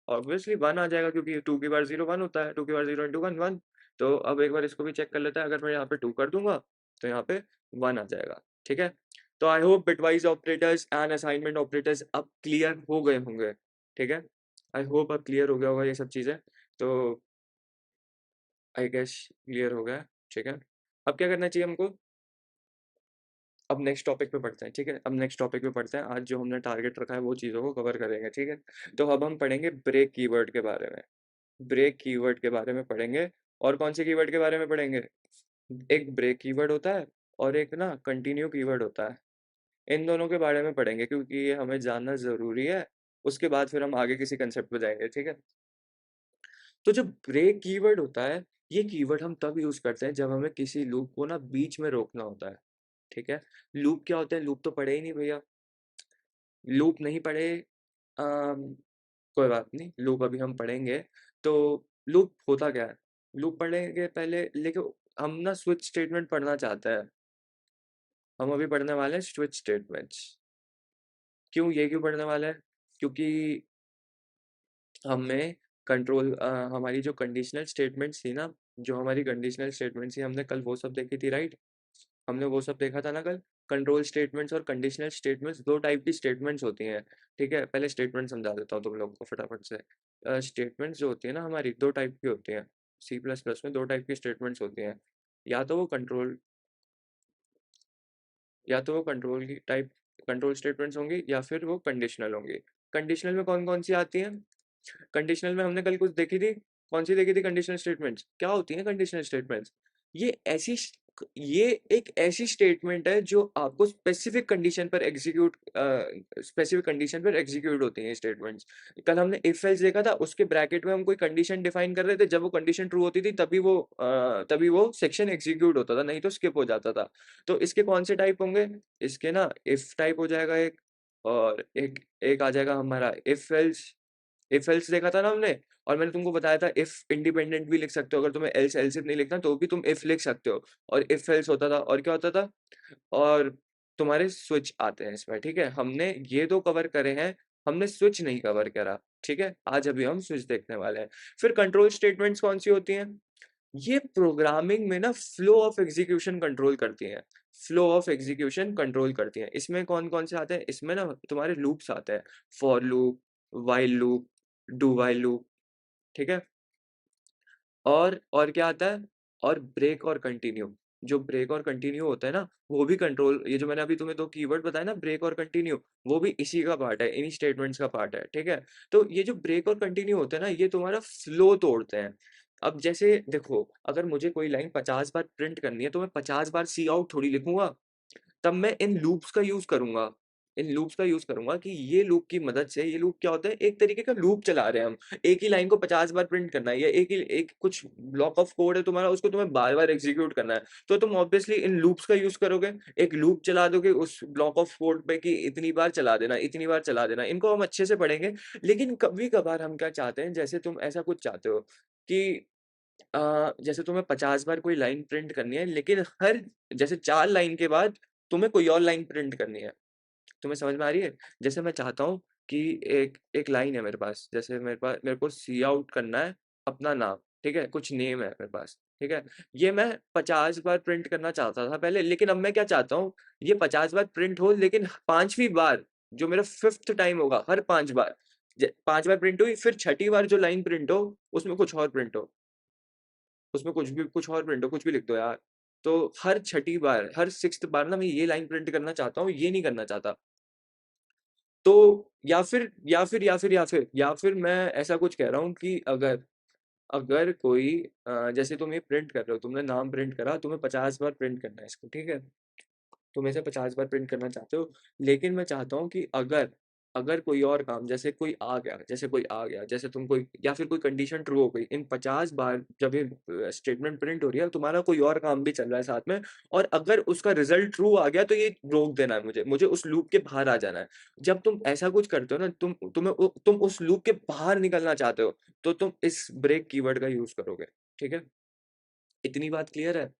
ऑब्वियसली 1 आ जाएगा, क्योंकि 2 की बार 0 1 होता है, 2 की बार 0 इंटू 1 1। तो अब एक बार इसको भी चेक कर लेते हैं, अगर मैं यहाँ पे 2 कर दूंगा तो यहाँ पे 1 आ जाएगा, ठीक है। तो I hope bitwise operators and assignment operators अब क्लियर हो गए होंगे, ठीक है। आई होप अब क्लियर हो गया होगा ये सब चीज़ें। तो आई गेस क्लियर हो गया, ठीक है। अब क्या करना चाहिए हमको, अब नेक्स्ट टॉपिक पे पढ़ते हैं, ठीक है। अब नेक्स्ट टॉपिक पे पढ़ते हैं, आज जो हमने टारगेट रखा है वो चीज़ों को कवर करेंगे, ठीक है। तो अब हम पढ़ेंगे ब्रेक कीवर्ड के बारे में, ब्रेक कीवर्ड के बारे में पढ़ेंगे। और कौन से कीवर्ड के बारे में पढ़ेंगे, एक ब्रेक कीवर्ड होता है और एक ना कंटिन्यू कीवर्ड होता है। इन दोनों के बारे में पढ़ेंगे क्योंकि ये हमें जानना ज़रूरी है। उसके बाद फिर हम आगे किसी कंसेप्ट पे जाएंगे, ठीक है। तो जो ब्रेक कीवर्ड होता है, ये कीवर्ड हम तब यूज़ करते हैं जब हमें किसी लूप को ना बीच में रोकना होता है, ठीक है। लूप क्या होते हैं, लूप तो पढ़े ही नहीं भैया, लूप नहीं पढ़े, कोई बात नहीं, लूप अभी हम पढ़ेंगे। तो लूप होता क्या है, लूप पढ़ेंगे पहले, लेकिन हम ना स्विच स्टेटमेंट पढ़ना चाहते हैं। हम अभी पढ़ने वाले हैं स्विच स्टेटमेंट्स। क्यों, ये क्यों पढ़ने वाले हैं, क्योंकि हमें हमारी जो कंडीशनल स्टेटमेंट्स थी ना, जो हमारी कंडीशनल स्टेटमेंट्स थी, हमने कल वो सब देखी थी, राइट। हमने वो सब देखा था ना कल। कंट्रोल स्टेटमेंट्स और कंडीशनल स्टेटमेंट्स 2 टाइप की स्टेटमेंट्स होती हैं, ठीक है। पहले स्टेटमेंट समझा देता हूँ तुम लोगों को फटाफट से। स्टेटमेंट्स जो होती है ना हमारी, 2 टाइप की होती हैं। सी प्लस प्लस में 2 टाइप की स्टेटमेंट्स होती हैं। या तो वो कंट्रोल या तो वो कंट्रोल की टाइप कंट्रोल स्टेटमेंट्स होंगी, या फिर वो कंडीशनल होंगी। कंडीशनल में कौन कौन सी आती हैं, कंडीशनल में हमने कल कुछ देखी थी, कौन सी देखी थी कंडीशनल स्टेटमेंट्स, क्या होती हैं कंडीशनल स्टेटमेंट्स। ये ऐसी ये एक ऐसी स्टेटमेंट है जो आपको स्पेसिफिक कंडीशन पर एग्जीक्यूट होती हैं स्टेटमेंट्स। कल हमने इफ एल्स देखा था, उसके ब्रैकेट में हम कोई कंडीशन डिफाइन कर रहे थे, जब वो कंडीशन ट्रू होती थी तभी वो सेक्शन एग्जीक्यूट होता था, नहीं तो स्किप हो जाता था। तो इसके कौन से टाइप होंगे, इसके ना इफ टाइप हो जाएगा एक, और एक एक आ जाएगा हमारा इफ एल्स देखा था ना हमने। और मैंने तुमको बताया था इफ इंडिपेंडेंट भी लिख सकते हो, अगर तुम्हें एल्स एल्स इफ नहीं लिखना तो भी तुम इफ लिख सकते हो। और इफ एल्स होता था, और क्या होता था, और तुम्हारे स्विच आते हैं इसमें, ठीक है। हमने ये 2 कवर करे हैं, हमने स्विच नहीं कवर करा। ठीक है, आज अभी हम स्विच देखने वाले हैं। फिर कंट्रोल स्टेटमेंट्स कौन सी होती हैं? ये प्रोग्रामिंग में ना फ्लो ऑफ एग्जीक्यूशन कंट्रोल करती हैं। फ्लो ऑफ एग्जीक्यूशन कंट्रोल करती हैं। इसमें कौन कौन से आते हैं? इसमें ना तुम्हारे लूप्स आते हैं, for loop, while loop, do while loop, ठीक है। और क्या आता है? और ब्रेक और कंटिन्यू। जो ब्रेक और कंटिन्यू होता है ना, वो भी कंट्रोल, ये जो मैंने अभी तुम्हें दो कीवर्ड बताया ना, ब्रेक और कंटिन्यू, वो भी इसी का पार्ट है, इन्हीं स्टेटमेंट्स का पार्ट है, ठीक है। तो ये जो ब्रेक और कंटिन्यू होते हैं ना, ये तुम्हारा फ्लो तोड़ते हैं। अब जैसे देखो, अगर मुझे कोई लाइन 50 बार प्रिंट करनी है तो मैं 50 बार सी आउट थोड़ी लिखूंगा। तब मैं इन लूप्स का यूज करूंगा। इन लूप्स का यूज करूंगा कि ये लूप की मदद से, ये लूप क्या होता है, एक तरीके का लूप चला रहे हैं हम। एक ही लाइन को 50 बार प्रिंट करना है, या एक कुछ ब्लॉक ऑफ कोड है तुम्हारा, उसको तुम्हें बार बार एग्जीक्यूट करना है, तो तुम ऑब्वियसली इन लूप्स का यूज करोगे। एक लूप चला दोगे उस ब्लॉक ऑफ कोड पे कि इतनी बार चला देना, इतनी बार चला देना। इनको हम अच्छे से पढ़ेंगे। लेकिन कभी कभार हम क्या चाहते हैं, जैसे तुम ऐसा कुछ चाहते हो कि जैसे तुम्हें 50 बार कोई लाइन प्रिंट करनी है, लेकिन हर जैसे 4 लाइन के बाद तुम्हें कोई और लाइन प्रिंट करनी है। तुम्हें समझ में आ रही है? जैसे मैं चाहता हूँ कि एक एक लाइन है मेरे पास, जैसे मेरे को सी आउट करना है अपना नाम, ठीक है, कुछ नेम है मेरे पास, ठीक है। ये मैं 50 बार प्रिंट करना चाहता था पहले, लेकिन अब मैं क्या चाहता हूँ, ये 50 बार प्रिंट हो, लेकिन 5वीं बार जो मेरा फिफ्थ टाइम होगा, हर 5 बार 5 बार प्रिंट हुई, फिर छठी बार जो लाइन प्रिंट हो, उसमें कुछ और प्रिंट हो, उसमें कुछ और प्रिंट हो, कुछ भी लिख दो यार। तो हर छठी बार, हर सिक्स्थ बार ना मैं ये लाइन प्रिंट करना चाहता हूँ, ये नहीं करना चाहता। तो या फिर मैं ऐसा कुछ कह रहा हूँ कि अगर अगर कोई जैसे तुम ये प्रिंट कर रहे हो, तुमने नाम प्रिंट करा, तुम्हें 50 बार प्रिंट करना है इसको, ठीक है। तुम इसे 50 बार प्रिंट करना चाहते हो, लेकिन मैं चाहता हूँ कि अगर अगर कोई और काम, जैसे तुम कोई, या फिर कोई कंडीशन ट्रू हो गई, इन 50 बार जब ये स्टेटमेंट प्रिंट हो रही है, तुम्हारा कोई और काम भी चल रहा है साथ में, और अगर उसका रिजल्ट ट्रू आ गया, तो ये रोक देना है, मुझे मुझे उस लूप के बाहर आ जाना है। जब तुम ऐसा कुछ करते हो ना, तुम उस लूप के बाहर निकलना चाहते हो, तो तुम इस ब्रेक कीवर्ड का यूज करोगे, ठीक है। इतनी बात क्लियर है?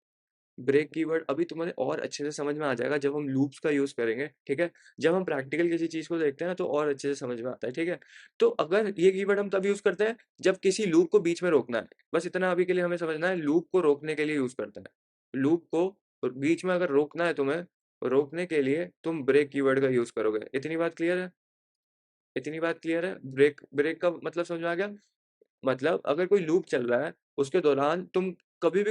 ब्रेक कीवर्ड अभी तुम्हें और अच्छे से समझ में आ जाएगा जब हम लूप्स का यूज करेंगे, ठीक है। जब हम प्रैक्टिकल किसी चीज को देखते हैं ना, तो और अच्छे से समझ में आता है, ठीक है। तो अगर ये कीवर्ड हम तब यूज करते हैं जब किसी लूप को बीच में रोकना है, बस इतना अभी के लिए हमें समझना है, लूप को रोकने के लिए यूज करते हैं। लूप को बीच में अगर रोकना है तुम्हें, रोकने के लिए तुम ब्रेक कीवर्ड का यूज करोगे। इतनी बात क्लियर है? इतनी बात क्लियर है? ब्रेक ब्रेक का मतलब समझ में आ गया? मतलब अगर कोई लूप चल रहा है, उसके दौरान तुम कभी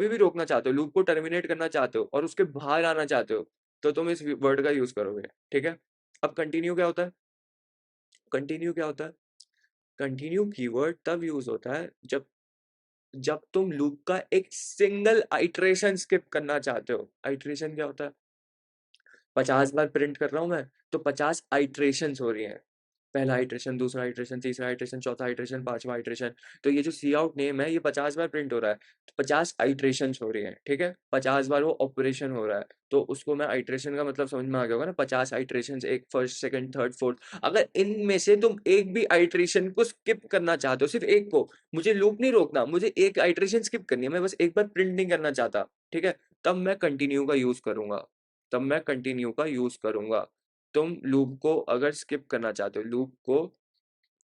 भी रोकना चाहते हो, लूप को टर्मिनेट करना चाहते हो और उसके बाहर आना चाहते हो, तो तुम इस वर्ड का यूज करोगे, ठीक है। अब कंटिन्यू क्या होता है? कंटिन्यू क्या होता है? कंटिन्यू कीवर्ड तब यूज होता है जब जब तुम लूप का एक सिंगल आइट्रेशन स्किप करना चाहते हो। आइट्रेशन क्या होता है? 50 बार प्रिंट कर रहा हूं मैं, तो 50 आइट्रेशन हो रही हैं। पहला आइट्रेशन, दूसरा आइट्रेशन, तीसरा आइट्रेशन, चौथा आइट्रेशन, पांचवा आइट्रेशन। तो ये जो सी आउट नेम है, ये 50 बार प्रिंट हो रहा है, तो 50 आइट्रेशन हो रही है, ठीक है। 50 बार वो ऑपरेशन हो रहा है, तो उसको मैं आइट्रेशन का मतलब समझ में आ गया होगा ना, 50 आइट्रेशन, एक फर्स्ट, सेकंड, थर्ड, फोर्थ। अगर इनमें से तुम एक भी आइट्रेशन को स्किप करना चाहते हो, सिर्फ एक को, मुझे लूप नहीं रोकना, मुझे एक आइट्रेशन स्किप करनी है, मैं बस एक बार प्रिंट नहीं करना चाहता, ठीक है, तब मैं कंटिन्यू का यूज करूंगा। तब मैं कंटिन्यू का यूज करूंगा। तुम लूप को अगर स्किप करना चाहते हो,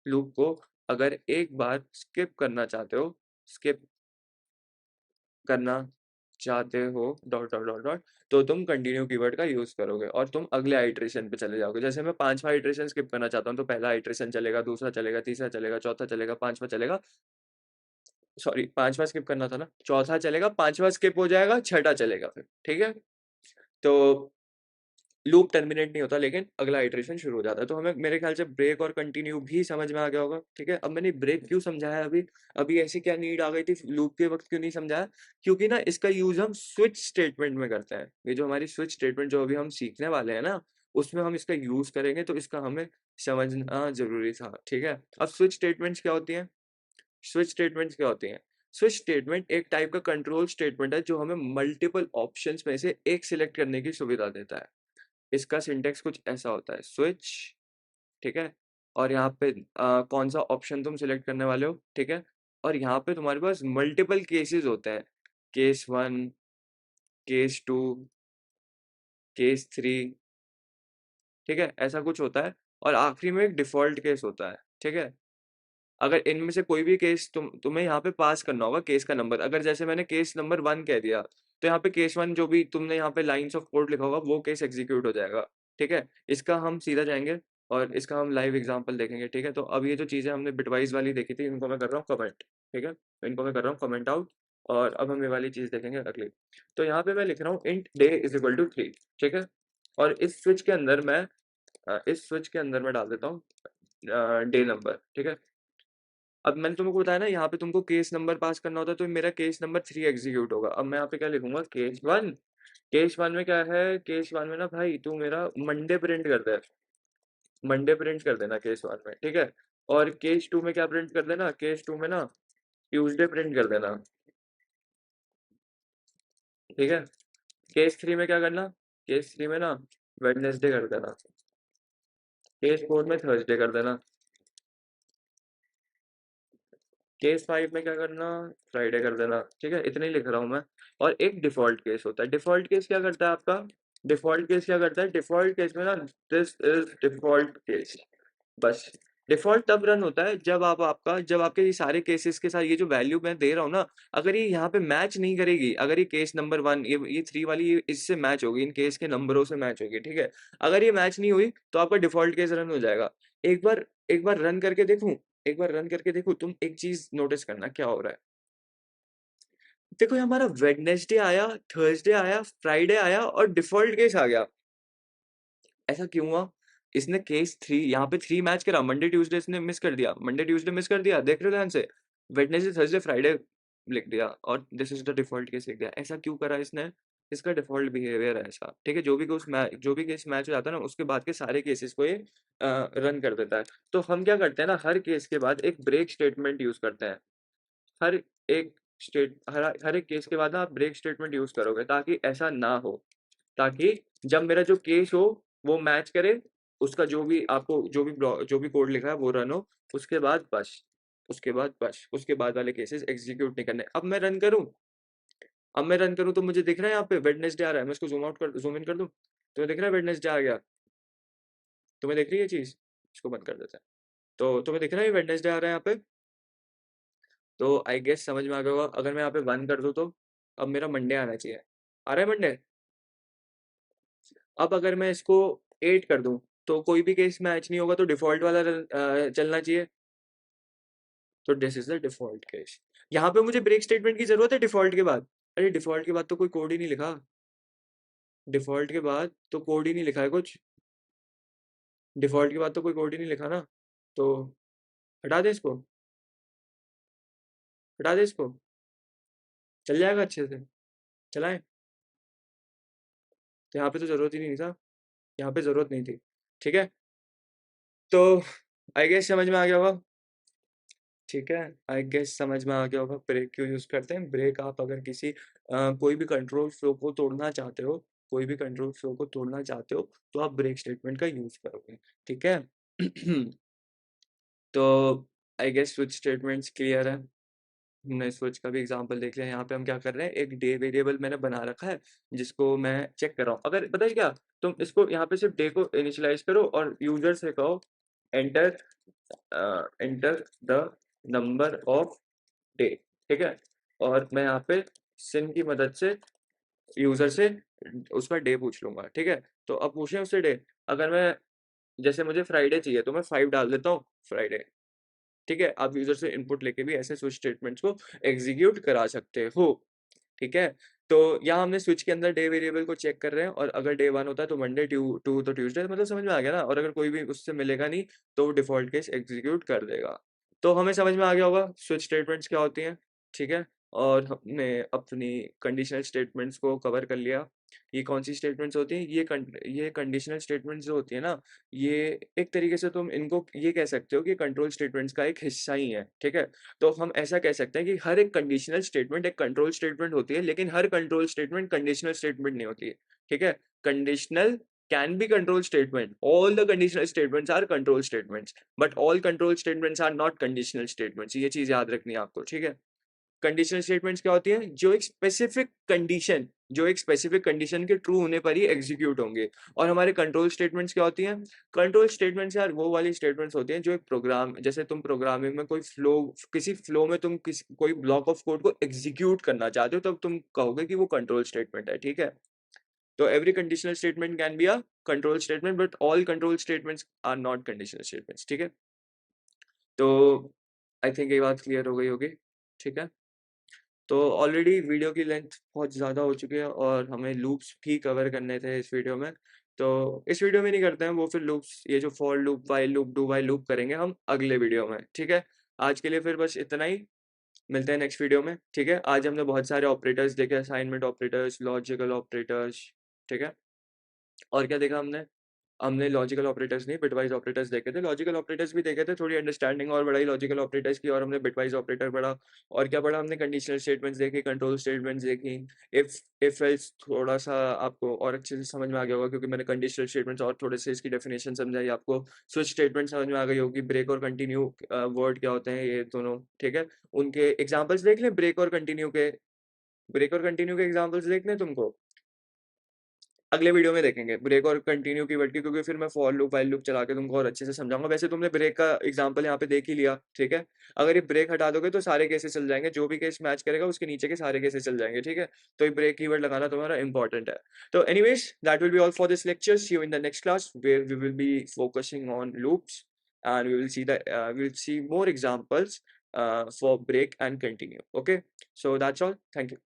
लूप को अगर एक बार स्किप करना चाहते हो, स्किप करना चाहते हो, डॉट डॉट डॉट डॉट, तो तुम कंटिन्यू कीवर्ड का यूज करोगे और तुम अगले आइट्रेशन पे चले जाओगे। जैसे मैं 5वां आइट्रेशन स्किप करना चाहता हूँ, तो पहला आइट्रेशन चलेगा, दूसरा चलेगा, तीसरा चलेगा, चौथा चलेगा, पांचवा चलेगा। सॉरी, 5वां स्किप करना था ना, चौथा चलेगा, पांचवा स्किप हो जाएगा, छठा चलेगा फिर, ठीक है। तो लूप टर्मिनेट नहीं होता, लेकिन अगला इटरेशन शुरू हो जाता है। तो हमें, मेरे ख्याल से ब्रेक और कंटिन्यू भी समझ में आ गया होगा, ठीक है। अब मैंने ब्रेक क्यों समझाया अभी, अभी ऐसी क्या नीड आ गई थी, लूप के वक्त क्यों नहीं समझाया? क्योंकि ना इसका यूज हम स्विच स्टेटमेंट में करते हैं। ये जो हमारी स्विच स्टेटमेंट जो अभी हम सीखने वाले हैं ना, उसमें हम इसका यूज करेंगे, तो इसका हमें समझना जरूरी था, ठीक है। अब स्विच स्टेटमेंट्स क्या होती हैं? स्विच स्टेटमेंट्स क्या होती हैं? स्विच स्टेटमेंट एक टाइप का कंट्रोल स्टेटमेंट है, जो हमें मल्टीपल ऑप्शंस में से एक सिलेक्ट करने की सुविधा देता है। इसका सिंटेक्स कुछ ऐसा होता है, स्विच, ठीक है। और यहाँ पे कौन सा ऑप्शन तुम सिलेक्ट करने वाले हो, ठीक है। और यहाँ पे तुम्हारे पास मल्टीपल केसेस होते हैं, केस 1, केस 2, केस 3, ठीक है, ऐसा कुछ होता है। और आखिरी में एक डिफॉल्ट केस होता है, ठीक है। अगर इनमें से कोई भी केस तुम्हें यहाँ पे पास करना होगा केस का नंबर। अगर जैसे मैंने केस नंबर 1 कह दिया, तो यहाँ पे केस 1 जो भी तुमने यहाँ पे लाइन्स ऑफ कोड लिखा होगा वो केस एग्जीक्यूट हो जाएगा, ठीक है। इसका हम सीधा जाएंगे और इसका हम लाइव एग्जांपल देखेंगे, ठीक है। तो अब ये जो चीज़ें हमने बिटवाइज वाली देखी थी, इनको मैं कर रहा हूँ कमेंट, ठीक है। इनको मैं कर रहा हूँ कमेंट आउट, और अब हम ये वाली चीज़ देखेंगे अगली। तो यहाँ पे मैं लिख रहा हूँ int day is equal to 3, ठीक है। और इस स्विच के अंदर मैं डाल देता हूँ डे नंबर, ठीक है। अब मैंने तुमको बताया ना, यहाँ पे तुमको केस नंबर पास करना होता है, तो मेरा केस नंबर 3 एग्जीक्यूट होगा। अब मैं यहाँ पे क्या लिखूंगा, केस 1। केस 1 में क्या है, केस 1 में ना भाई तू मेरा मंडे प्रिंट कर दे, मंडे प्रिंट कर देना केस 1 में, ठीक है। और केस 2 में क्या प्रिंट कर देना, केस 2 में ना ट्यूसडे प्रिंट कर देना, ठीक है। केस 3 में क्या करना, केस 3 में ना वेडनेसडे कर देना, केस 4 में थर्सडे कर देना, केस 5 में क्या करना, फ्राइडे कर देना, ठीक है। इतने ही लिख रहा हूँ मैं। और एक डिफॉल्ट केस होता है। डिफॉल्ट केस क्या करता है आपका, डिफॉल्ट केस क्या करता है, डिफॉल्ट केस में ना दिस इज डिफॉल्ट केस, बस। डिफॉल्ट तब रन होता है जब आपके ये सारे केसेस के साथ ये जो वैल्यू मैं दे रहा हूँ ना, अगर ये यहाँ पे मैच नहीं करेगी, अगर ये केस नंबर 1 ये 3 वाली इससे मैच होगी, इन केस के नंबरों से मैच होगी, ठीक है। अगर ये मैच नहीं हुई तो आपका डिफॉल्ट केस रन हो जाएगा। एक बार एक बार रन करके देखूं, एक बार रन करके देखो, तुम एक चीज नोटिस करना क्या हो रहा है। देखो ये हमारा वेडनेसडे आया, थर्सडे आया, फ्राइडे आया और डिफॉल्ट केस आ गया। ऐसा क्यों हुआ, इसने केस 3 यहाँ पे 3 मैच करा, मंडे ट्यूसडे इसने मिस कर दिया, मंडे ट्यूसडे मिस कर दिया, देख रहे हो ध्यान से। वेडनेसडे थर्सडे फ्राइडे लिख दिया और this is the default case लिख दिया। ऐसा क्यों करा इसने, इसका डिफॉल्ट बिहेवियर है ऐसा, ठीक है। जो भी केस मैच हो जाता है ना, उसके बाद के सारे केसेस को ये रन कर देता है। तो हम क्या करते हैं ना, हर केस के बाद एक ब्रेक स्टेटमेंट यूज करते हैं। हर एक हर एक केस के बाद ना आप ब्रेक स्टेटमेंट यूज करोगे, ताकि ऐसा ना हो, ताकि जब मेरा जो केस हो वो मैच करे, उसका जो भी आपको जो भी कोड लिखा है वो रन हो, उसके बाद बस, उसके बाद वाले केसेस एग्जीक्यूट नहीं करने। अब मैं रन करूं तो मुझे दिख रहा है यहाँ पे वेडनेसडे आ रहा है, मैं इसको जूम इन कर दूं, तुम्हें दिख रहा है वेडनेसडे आ गया, तुम्हें दिख रही है ये चीज, इसको बंद कर देते हैं। तो तुम्हें दिख रहा है वेडनेसडे आ रहा है यहाँ पे, तो आई गेस समझ में आ गया होगा। अगर मैं यहाँ पे 1 कर दूं तो अब मेरा मंडे आना चाहिए, आ रहा है मंडे। अब अगर मैं इसको 8 कर दूं तो कोई भी केस मैच नहीं होगा, तो डिफॉल्ट वाला चलना चाहिए। तो this is the default case. यहाँ पे मुझे ब्रेक स्टेटमेंट की जरूरत है डिफॉल्ट के बाद, अरे डिफॉल्ट के बाद तो कोई कोड ही नहीं लिखा, डिफॉल्ट के बाद तो कोड ही नहीं लिखा है कुछ, डिफॉल्ट के बाद तो कोई कोड ही नहीं लिखा ना। तो हटा दे इसको, हटा दे इसको, चल जाएगा अच्छे से, चलाएं। तो यहाँ पे तो जरूरत ही नहीं था, यहाँ पे जरूरत नहीं थी, ठीक है। तो आई गेस समझ में आ गया होगा, ठीक है। आई गेस समझ में आ गया होगा ब्रेक क्यों यूज करते हैं। ब्रेक आप अगर कोई भी कंट्रोल फ्लो को तोड़ना चाहते हो, कोई भी कंट्रोल फ्लो को तोड़ना चाहते हो, तो आप ब्रेक स्टेटमेंट का यूज करोगे, ठीक है। तो I guess switch statements clear है। हमने स्विच का भी एग्जांपल देख लिया। यहाँ पे हम क्या कर रहे हैं, एक डे वेरिएबल मैंने बना रखा है जिसको मैं चेक कर रहा हूँ। अगर पता है क्या, तुम इसको यहाँ पे सिर्फ डे को इनिशियलाइज करो और यूजर से कहो enter enter the number of day, ठीक है। और मैं यहाँ पे सिन की मदद से यूजर से उसका डे पूछ लूंगा, ठीक है। तो अब पूछें उससे डे, अगर मैं जैसे मुझे फ्राइडे चाहिए तो मैं 5 डाल देता हूँ फ्राइडे, ठीक है। आप यूजर से इनपुट लेके भी ऐसे स्विच स्टेटमेंट्स को एग्जीक्यूट करा सकते हो, ठीक है। तो यहाँ हमने स्विच के अंदर डे वेरिएबल को चेक कर रहे हैं, और अगर डे 1 होता है तो मंडे, टू तो ट्यूसडे, मतलब समझ में आ गया ना। और अगर कोई भी उससे मिलेगा नहीं तो डिफॉल्ट केस एग्जीक्यूट कर देगा। तो हमें समझ में आ गया होगा स्विच स्टेटमेंट्स क्या होती हैं, ठीक है। और हमने अपनी कंडीशनल स्टेटमेंट्स को कवर कर लिया। ये कौन सी स्टेटमेंट्स होती हैं, ये कंडीशनल स्टेटमेंट्स जो होती है ना, ये एक तरीके से तुम इनको ये कह सकते हो कि कंट्रोल स्टेटमेंट्स का एक हिस्सा ही है, ठीक है। तो हम ऐसा कह सकते हैं कि हर एक कंडीशनल स्टेटमेंट एक कंट्रोल स्टेटमेंट होती है, लेकिन हर कंट्रोल स्टेटमेंट कंडीशनल स्टेटमेंट नहीं होती है, ठीक है। Conditional can be control statement, all the conditional statements are control statements, but all control statements are not conditional statements। ये चीज याद रखनी है आपको, ठीक है। कंडीशनल स्टेटमेंट्स क्या होती है, जो एक स्पेसिफिक कंडीशन जो एक स्पेसिफिक कंडीशन के ट्रू होने पर ही एग्जीक्यूट होंगे। और हमारे कंट्रोल स्टेटमेंट्स क्या होती हैं? कंट्रोल स्टेटमेंट्स यार वो वाली स्टेटमेंट्स होती हैं जो एक प्रोग्राम, जैसे तुम प्रोग्रामिंग में कोई फ्लो, किसी फ्लो में तुम किसी कोई ब्लॉक ऑफ कोड को एग्जीक्यूट करना चाहते हो, तब तुम कहोगे कि वो कंट्रोल स्टेटमेंट है, ठीक है? तो every conditional statement can be a control statement, but all control statements are not conditional statements, ठीक है? तो आई थिंक ये बात क्लियर हो गई होगी, ठीक है? तो ऑलरेडी वीडियो की लेंथ बहुत ज़्यादा हो चुकी है और हमें लूप्स भी कवर करने थे इस वीडियो में। तो इस वीडियो में नहीं करते हैं वो, फिर लूप्स, ये जो for loop, while loop, do while loop करेंगे हम अगले वीडियो में, ठीक है? आज के लिए फिर बस इतना ही, मिलते हैं नेक्स्ट वीडियो में, ठीक है? आज हमने बहुत सारे ऑपरेटर्स देखे, असाइनमेंट ऑपरेटर्स, लॉजिकल ऑपरेटर्स, ठीक है? और क्या देखा हमने? हमने लॉजिकल ऑपरेटर्स नहीं, बिटवाइज़ ऑपरेटर्स देखे थे। लॉजिकल ऑपरेटर्स भी देखे थे, थोड़ी अंडरस्टैंडिंग और बढ़ाई लॉजिकल ऑपरेटर्स की, और हमने बिटवाइज़ ऑपरेटर पढ़ा। और क्या पढ़ा हमने? कंडीशनल स्टेटमेंट्स देखी, कंट्रोल स्टेटमेंट्स देखी, इफ एल्स थोड़ा-सा आपको और अच्छे से समझ में आ गया होगा, क्योंकि मैंने कंडीशनल स्टेटमेंट्स और थोड़े से इसकी डेफिनेशन समझाई आपको। स्विच स्टेटमेंट समझ में आ गई होगी, ब्रेक और कंटिन्यू वर्ड क्या होते हैं ये दोनों, ठीक है? उनके एग्ज़ाम्पल्स देख लें, ब्रेक और कंटिन्यू के एग्ज़ाम्पल्स देखने हैं तुमको? अगले वीडियो में देखेंगे ब्रेक और कंटिन्यू की वर्ड की, क्योंकि फिर मैं फॉर लूप, व्हाइल लूप चला के तुमको और अच्छे से समझाऊंगा। वैसे तुमने ब्रेक का एग्जांपल यहाँ पे देख ही लिया, ठीक है? अगर ये ब्रेक हटा दोगे तो सारे केसेस चल जाएंगे, जो भी केस मैच करेगा उसके नीचे के सारे केसेस चल जाएंगे, ठीक है? तो ये ब्रेक कीवर्ड लगाना तुम्हारा इंपॉर्टेंट है। तो anyways, that will be all for this lecture. See you in the next class where we will be focusing on loops and we will see more examples for break and continue. Okay, so that's all. Thank you.